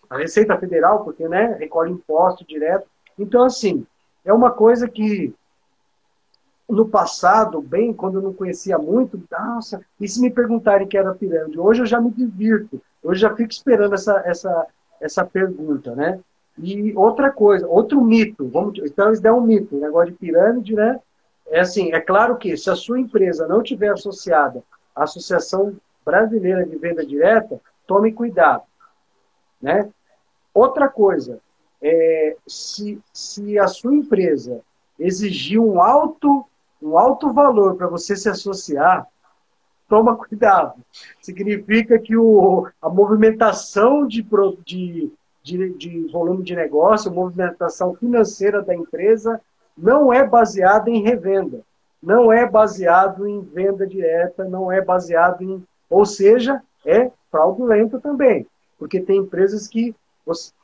a Receita Federal, porque né, recolhe imposto direto. Então, assim, é uma coisa que no passado, bem, quando eu não conhecia muito, nossa, e se me perguntarem que era pirâmide? Hoje eu já me divirto, hoje já fico esperando essa pergunta, né? E outra coisa, outro mito, então isso é um mito, o negócio de pirâmide, né? É assim, é claro que se a sua empresa não tiver associada à Associação Brasileira de Venda Direta, tome cuidado, né? Outra coisa, se a sua empresa exigir um alto valor para você se associar, toma cuidado. Significa que a movimentação de volume de negócio, a movimentação financeira da empresa não é baseada em revenda, não é baseado em venda direta, não é baseado em... Ou seja, é fraudulento também, porque tem empresas que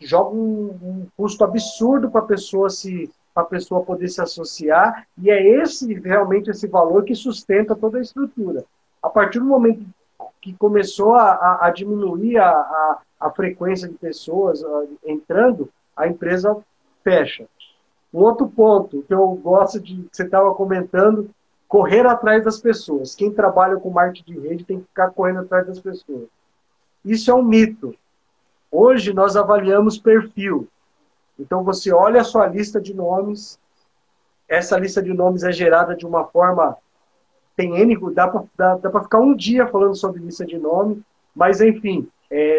jogam um custo absurdo para a pessoa poder se associar, e é realmente esse valor que sustenta toda a estrutura. A partir do momento que começou a diminuir a frequência de pessoas entrando, a empresa fecha. Um outro ponto que eu gosto que você estava comentando, correr atrás das pessoas. Quem trabalha com marketing de rede tem que ficar correndo atrás das pessoas. Isso é um mito. Hoje nós avaliamos perfil. Então você olha a sua lista de nomes, essa lista de nomes é gerada de uma forma, tem N, dá para ficar um dia falando sobre lista de nome, mas enfim,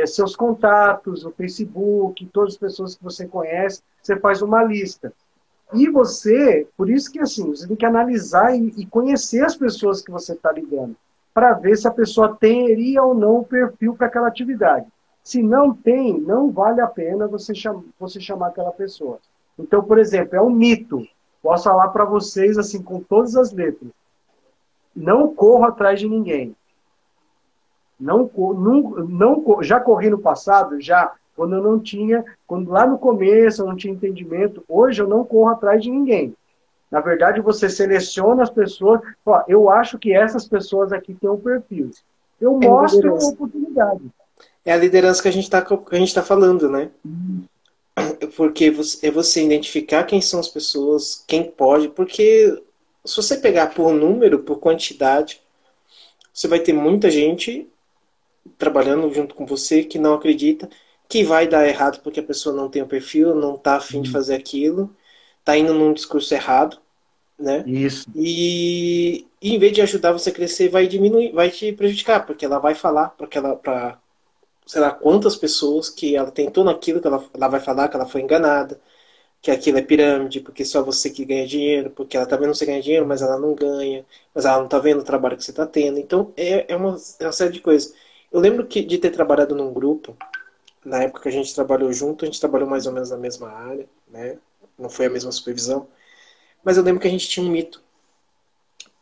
seus contatos, o Facebook, todas as pessoas que você conhece, você faz uma lista. E você, por isso que assim, você tem que analisar e conhecer as pessoas que você está ligando, para ver se a pessoa teria ou não o perfil para aquela atividade. Se não tem, não vale a pena você chamar aquela pessoa. Então, por exemplo, é um mito. Posso falar para vocês, assim, com todas as letras. Não corro atrás de ninguém. Já corri no passado, já, quando eu não tinha, quando lá no começo eu não tinha entendimento. Hoje eu não corro atrás de ninguém. Na verdade, você seleciona as pessoas. Ó, eu acho que essas pessoas aqui têm um perfil. Eu mostro a oportunidade. É a liderança que a gente tá falando, né? Porque é você identificar quem são as pessoas, quem pode, porque se você pegar por número, por quantidade, você vai ter muita gente trabalhando junto com você que não acredita, que vai dar errado porque a pessoa não tem o perfil, não tá afim de fazer aquilo, tá indo num discurso errado, né? Isso. E em vez de ajudar você a crescer, vai diminuir, vai te prejudicar, porque ela vai falar para sei lá quantas pessoas que ela tentou naquilo, que ela vai falar que ela foi enganada, que aquilo é pirâmide, porque só você que ganha dinheiro, porque ela tá vendo você ganhar dinheiro, mas ela não ganha, mas ela não tá vendo o trabalho que você tá tendo. Então é uma série de coisas. Eu lembro de ter trabalhado num grupo, na época que a gente trabalhou junto, a gente trabalhou mais ou menos na mesma área, né? Não foi a mesma supervisão, mas eu lembro que a gente tinha um mito,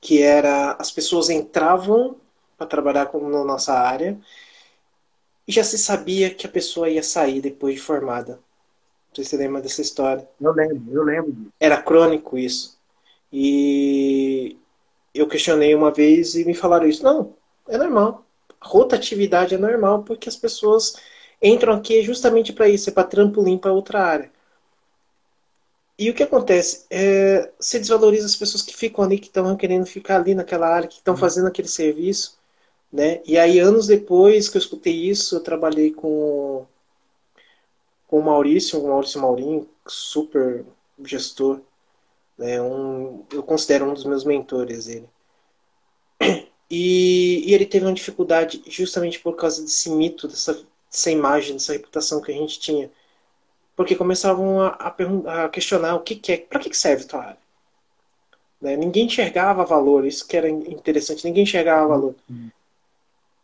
que era as pessoas entravam para trabalhar na nossa área e já se sabia que a pessoa ia sair depois de formada. Não sei se você lembra dessa história. Eu lembro disso. Era crônico isso. E eu questionei uma vez e me falaram isso. Não, é normal. Rotatividade é normal porque as pessoas entram aqui justamente para isso, é para trampolim para outra área. E o que acontece? Você desvaloriza as pessoas que ficam ali, que estão querendo ficar ali naquela área, que estão fazendo aquele serviço. Né? E aí, anos depois que eu escutei isso, eu trabalhei com o Maurício Maurinho, super gestor. Né? Eu considero um dos meus mentores ele. E ele teve uma dificuldade justamente por causa desse mito, dessa imagem, dessa reputação que a gente tinha. Porque começavam a questionar o que é, para que serve a tua área. Né? Ninguém enxergava valor, isso que era interessante, ninguém enxergava valor.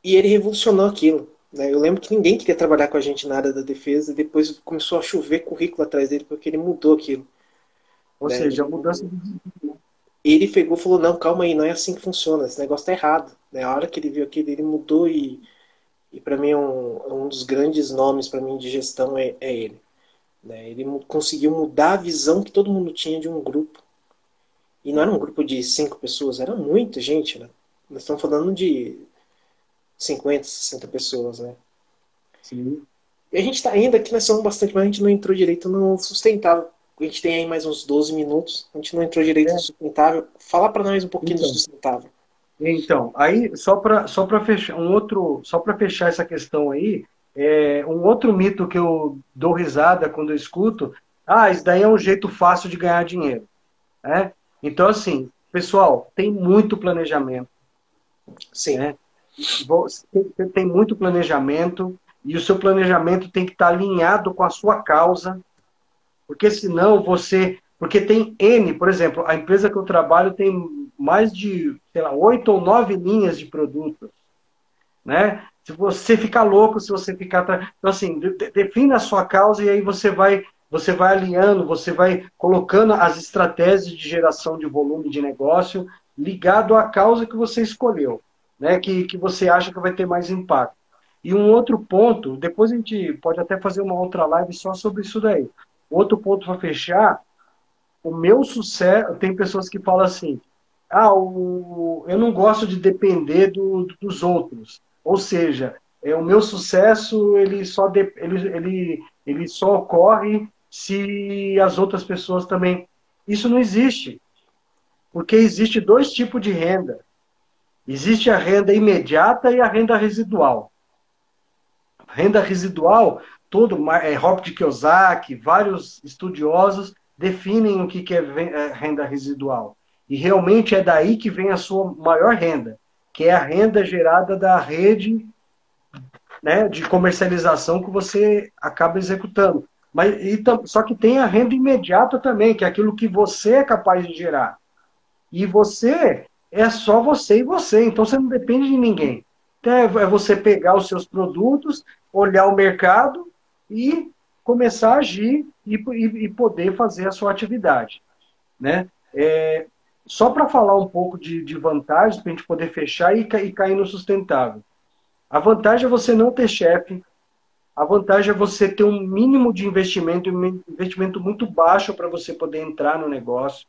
E ele revolucionou aquilo. Né? Eu lembro que ninguém queria trabalhar com a gente na área da defesa, e depois começou a chover currículo atrás dele, porque ele mudou aquilo. Ou Né? seja, a mudança de... ele pegou e falou, não, calma aí, não é assim que funciona, esse negócio tá errado. Né? A hora que ele viu aquilo, ele mudou e para mim um dos grandes nomes para mim de gestão é ele. Né? Ele conseguiu mudar a visão que todo mundo tinha de um grupo. E não era um grupo de 5 pessoas, era muita gente. Né? Nós estamos falando de 50, 60 pessoas. Né? Sim. E a gente está ainda aqui, nós somos bastante, mas a gente não entrou direito no sustentável. A gente tem aí mais uns 12 minutos, a gente não entrou direito no É, sustentável. Fala para nós um pouquinho do então, sustentável. aí só para fechar só para fechar essa questão aí, um outro mito que eu dou risada quando eu escuto, isso daí é um jeito fácil de ganhar dinheiro, né? Então assim, pessoal, tem muito planejamento, Sim. né? Você tem muito planejamento e o seu planejamento tem que estar alinhado com a sua causa, porque senão porque tem N, por exemplo, a empresa que eu trabalho tem mais de, sei lá, 8 ou 9 linhas de produtos, né? Se você ficar louco, se você ficar... Então, assim, defina a sua causa e aí você vai alinhando, você vai colocando as estratégias de geração de volume de negócio ligado à causa que você escolheu, né? Que você acha que vai ter mais impacto. E um outro ponto, depois a gente pode até fazer uma outra live só sobre isso daí. Outro ponto para fechar, o meu sucesso, tem pessoas que falam assim, eu não gosto de depender dos outros. Ou seja, o meu sucesso ele só ocorre se as outras pessoas também. Isso não existe, porque existe dois tipos de renda. Existe a renda imediata e a renda residual. Renda residual, Robert Kiyosaki, vários estudiosos definem o que é renda residual. E realmente é daí que vem a sua maior renda, que é a renda gerada da rede, né, de comercialização que você acaba executando. Só que tem a renda imediata também, que é aquilo que você é capaz de gerar. E você é só você e você, então você não depende de ninguém. Então é você pegar os seus produtos, olhar o mercado e começar a agir e poder fazer a sua atividade. Né? Só para falar um pouco de vantagens, para a gente poder fechar e cair no sustentável. A vantagem é você não ter chefe, a vantagem é você ter um mínimo de investimento, um investimento muito baixo para você poder entrar no negócio.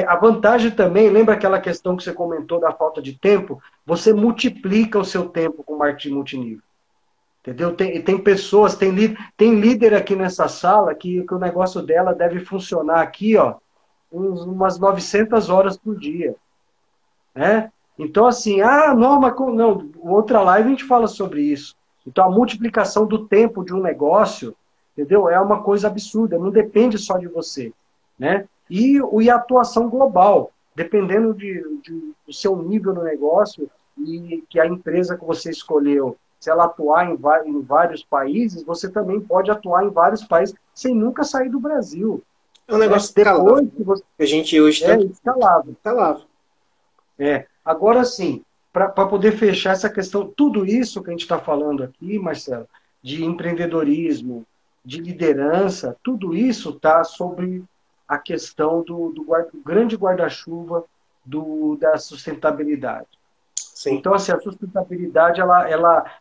A vantagem também, lembra aquela questão que você comentou da falta de tempo? Você multiplica o seu tempo com marketing multinível. Entendeu? Tem pessoas, tem líder aqui nessa sala que o negócio dela deve funcionar aqui, ó, umas 900 horas por dia. Né? Então, assim, não, mas não, outra live a gente fala sobre isso. Então, a multiplicação do tempo de um negócio, entendeu? É uma coisa absurda, não depende só de você. Né? E a atuação global, dependendo do seu nível no negócio e que a empresa que você escolheu, se ela atuar em vários países, você também pode atuar em vários países sem nunca sair do Brasil. É um negócio Depois escalável. que você... A gente hoje É tanto escalável. escalável. Agora sim, para poder fechar essa questão, tudo isso que a gente está falando aqui, Marcelo, de empreendedorismo, de liderança, tudo isso está sobre a questão do grande guarda-chuva da sustentabilidade. Sim. Então, assim, a sustentabilidade,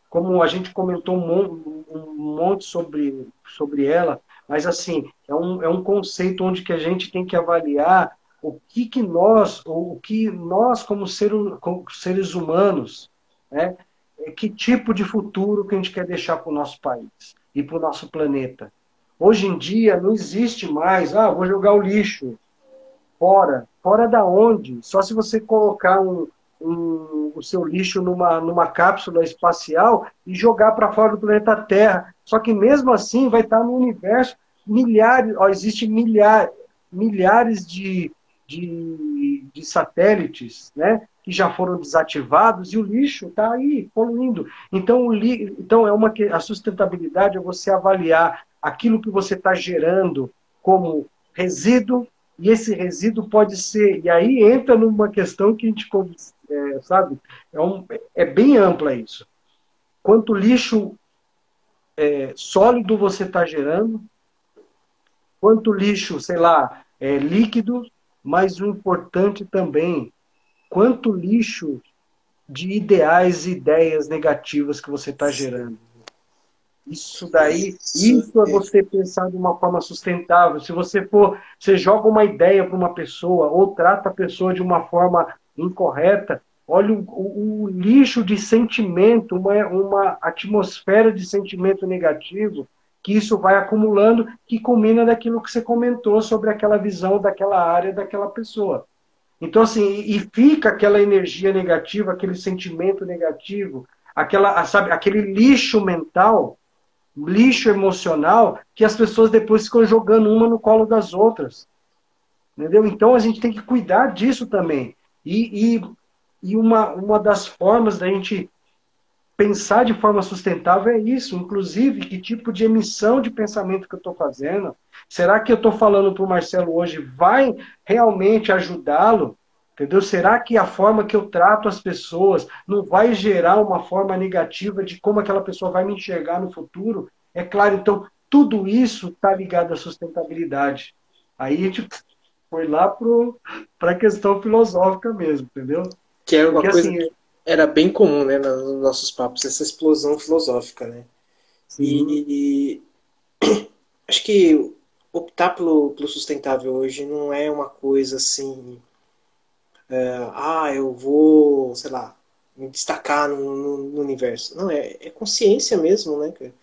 como a gente comentou um monte sobre ela, mas assim, é um conceito onde que a gente tem que avaliar o que nós como seres humanos, né, que tipo de futuro que a gente quer deixar para o nosso país e para o nosso planeta. Hoje em dia não existe mais, vou jogar o lixo fora. Fora da onde? Só se você colocar o seu lixo numa cápsula espacial e jogar para fora do planeta Terra. Só que mesmo assim vai estar no universo existem milhares de satélites, né, que já foram desativados e o lixo está aí poluindo. Então, a sustentabilidade é você avaliar aquilo que você está gerando como resíduo, e esse resíduo pode ser... E aí entra numa questão que a gente sabe, é bem ampla isso. Quanto lixo sólido você está gerando, quanto lixo, sei lá, líquido, mas o importante também, quanto lixo de ideais e ideias negativas que você está gerando. Isso daí, Isso isso é é, você pensar de uma forma sustentável. Se você for, você joga uma ideia para uma pessoa ou trata a pessoa de uma forma incorreta, olha o lixo de sentimento, uma atmosfera de sentimento negativo que isso vai acumulando, que culmina daquilo que você comentou sobre aquela visão daquela área daquela pessoa. Então, assim, e fica aquela energia negativa, aquele sentimento negativo, sabe, aquele lixo mental, lixo emocional, que as pessoas depois ficam jogando uma no colo das outras. Entendeu? Então a gente tem que cuidar disso também. E uma das formas da gente pensar de forma sustentável é isso. Inclusive, que tipo de emissão de pensamento que eu estou fazendo? Será que eu estou falando para o Marcelo hoje vai realmente ajudá-lo? Entendeu? Será que a forma que eu trato as pessoas não vai gerar uma forma negativa de como aquela pessoa vai me enxergar no futuro? É claro, então, tudo isso está ligado à sustentabilidade. Aí a gente foi lá para a questão filosófica mesmo, entendeu? que era uma Porque coisa assim, que era bem comum, né, nos nossos papos, essa explosão filosófica, né? sim, E acho que optar pelo sustentável hoje não é uma coisa assim, eu vou, sei lá, me destacar no universo. Não, é consciência mesmo, né, cara?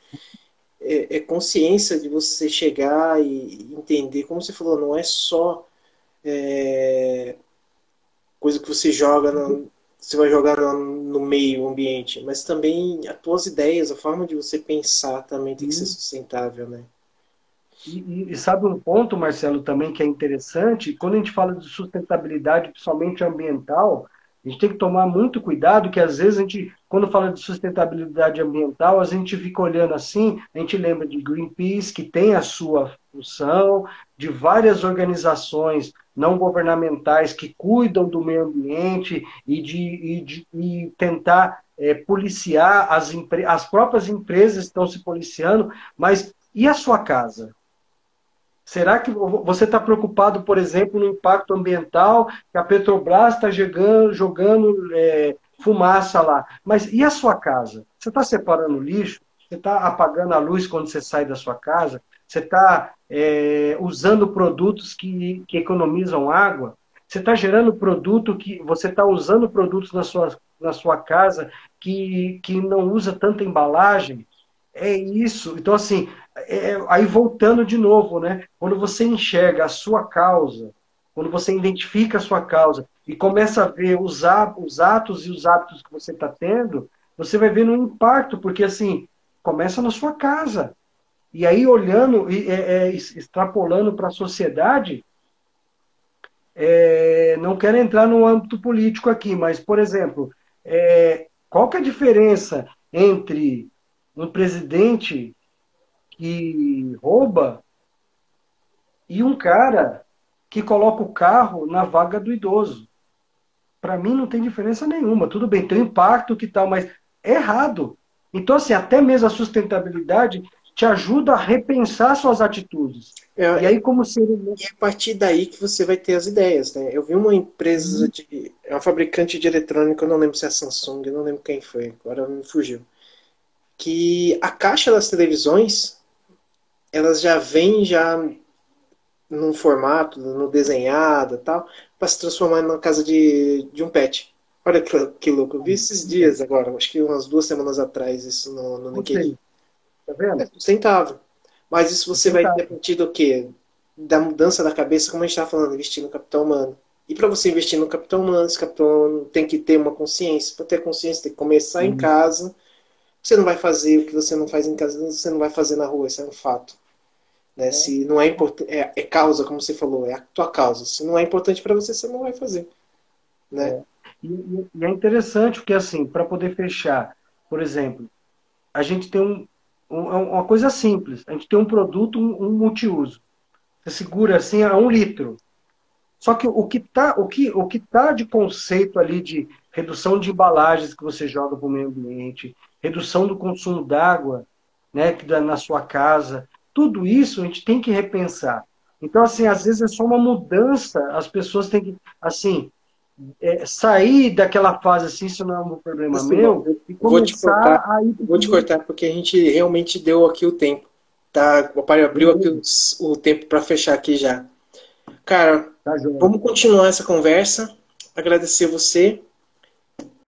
É consciência de você chegar e entender, como você falou, não é só coisa que você joga, você vai jogar no meio ambiente, mas também as tuas ideias, a forma de você pensar também tem que ser sim. sustentável, né? E sabe um ponto, Marcelo, também que é interessante? Quando a gente fala de sustentabilidade, principalmente ambiental, a gente tem que tomar muito cuidado, que às vezes a gente, quando fala de sustentabilidade ambiental, a gente fica olhando assim, a gente lembra de Greenpeace, que tem a sua função, de várias organizações não governamentais que cuidam do meio ambiente e tentar policiar as próprias empresas estão se policiando, mas e a sua casa? Será que você está preocupado, por exemplo, no impacto ambiental, que a Petrobras está jogando fumaça lá? Mas e a sua casa? Você está separando lixo? Você está apagando a luz quando você sai da sua casa? Você está usando produtos que economizam água? Você está gerando produto que. Você está usando produtos na sua casa que não usa tanta embalagem? É isso. Então, assim, aí voltando de novo, né? Quando você enxerga a sua causa, quando você identifica a sua causa e começa a ver os atos e os hábitos que você está tendo, você vai vendo um impacto, porque assim, começa na sua casa. E aí, olhando e extrapolando para a sociedade, não quero entrar no âmbito político aqui, mas, por exemplo, qual que é a diferença entre um presidente que rouba e um cara que coloca o carro na vaga do idoso? Para mim não tem diferença nenhuma. Tudo bem, tem um impacto que tal, mas é errado. Então, assim, até mesmo a sustentabilidade te ajuda a repensar suas atitudes. E É, aí, como ser humano. e é a partir daí que você vai ter as ideias, né? Eu vi uma empresa é um fabricante de eletrônica, eu não lembro se é a Samsung, eu não lembro quem foi, agora me fugiu. Que a caixa das televisões, elas já vêm já num formato, no desenhada tal, para se transformar numa casa de um pet. Olha que louco, eu vi esses dias agora, acho que umas 2 semanas atrás, isso no Ou LinkedIn. seja, tá É vendo? sustentável. Mas isso você vai Sustentável. depender do quê? Da mudança da cabeça, como a gente estava falando, investir no capital humano. E para você investir no capital humano, esse capital humano tem que ter uma consciência. Para ter consciência, tem que começar em Sim. casa. Você não vai fazer o que você não faz em casa, você não vai fazer na rua, isso é um fato. Né? Se não é importante, é causa, como você falou, é a tua causa. Se não é importante para você, você não vai fazer. Né? E é interessante porque, assim, para poder fechar, por exemplo, a gente tem uma coisa simples. A gente tem um produto, um multiuso. Você segura assim a 1 litro. Só que o que tá de conceito ali de redução de embalagens que você joga para o meio ambiente, redução do consumo d'água, né, na sua casa, tudo isso a gente tem que repensar. Então, assim, às vezes é só uma mudança, as pessoas têm que, assim, sair daquela fase assim, isso não é um problema Silvão, meu, eu e vou te cortar, começar a ir vou te cortar porque a gente realmente deu aqui o tempo. Tá? O papai abriu aqui beleza, o tempo para fechar aqui já. Cara, tá, joia. vamos continuar essa conversa. Agradecer você.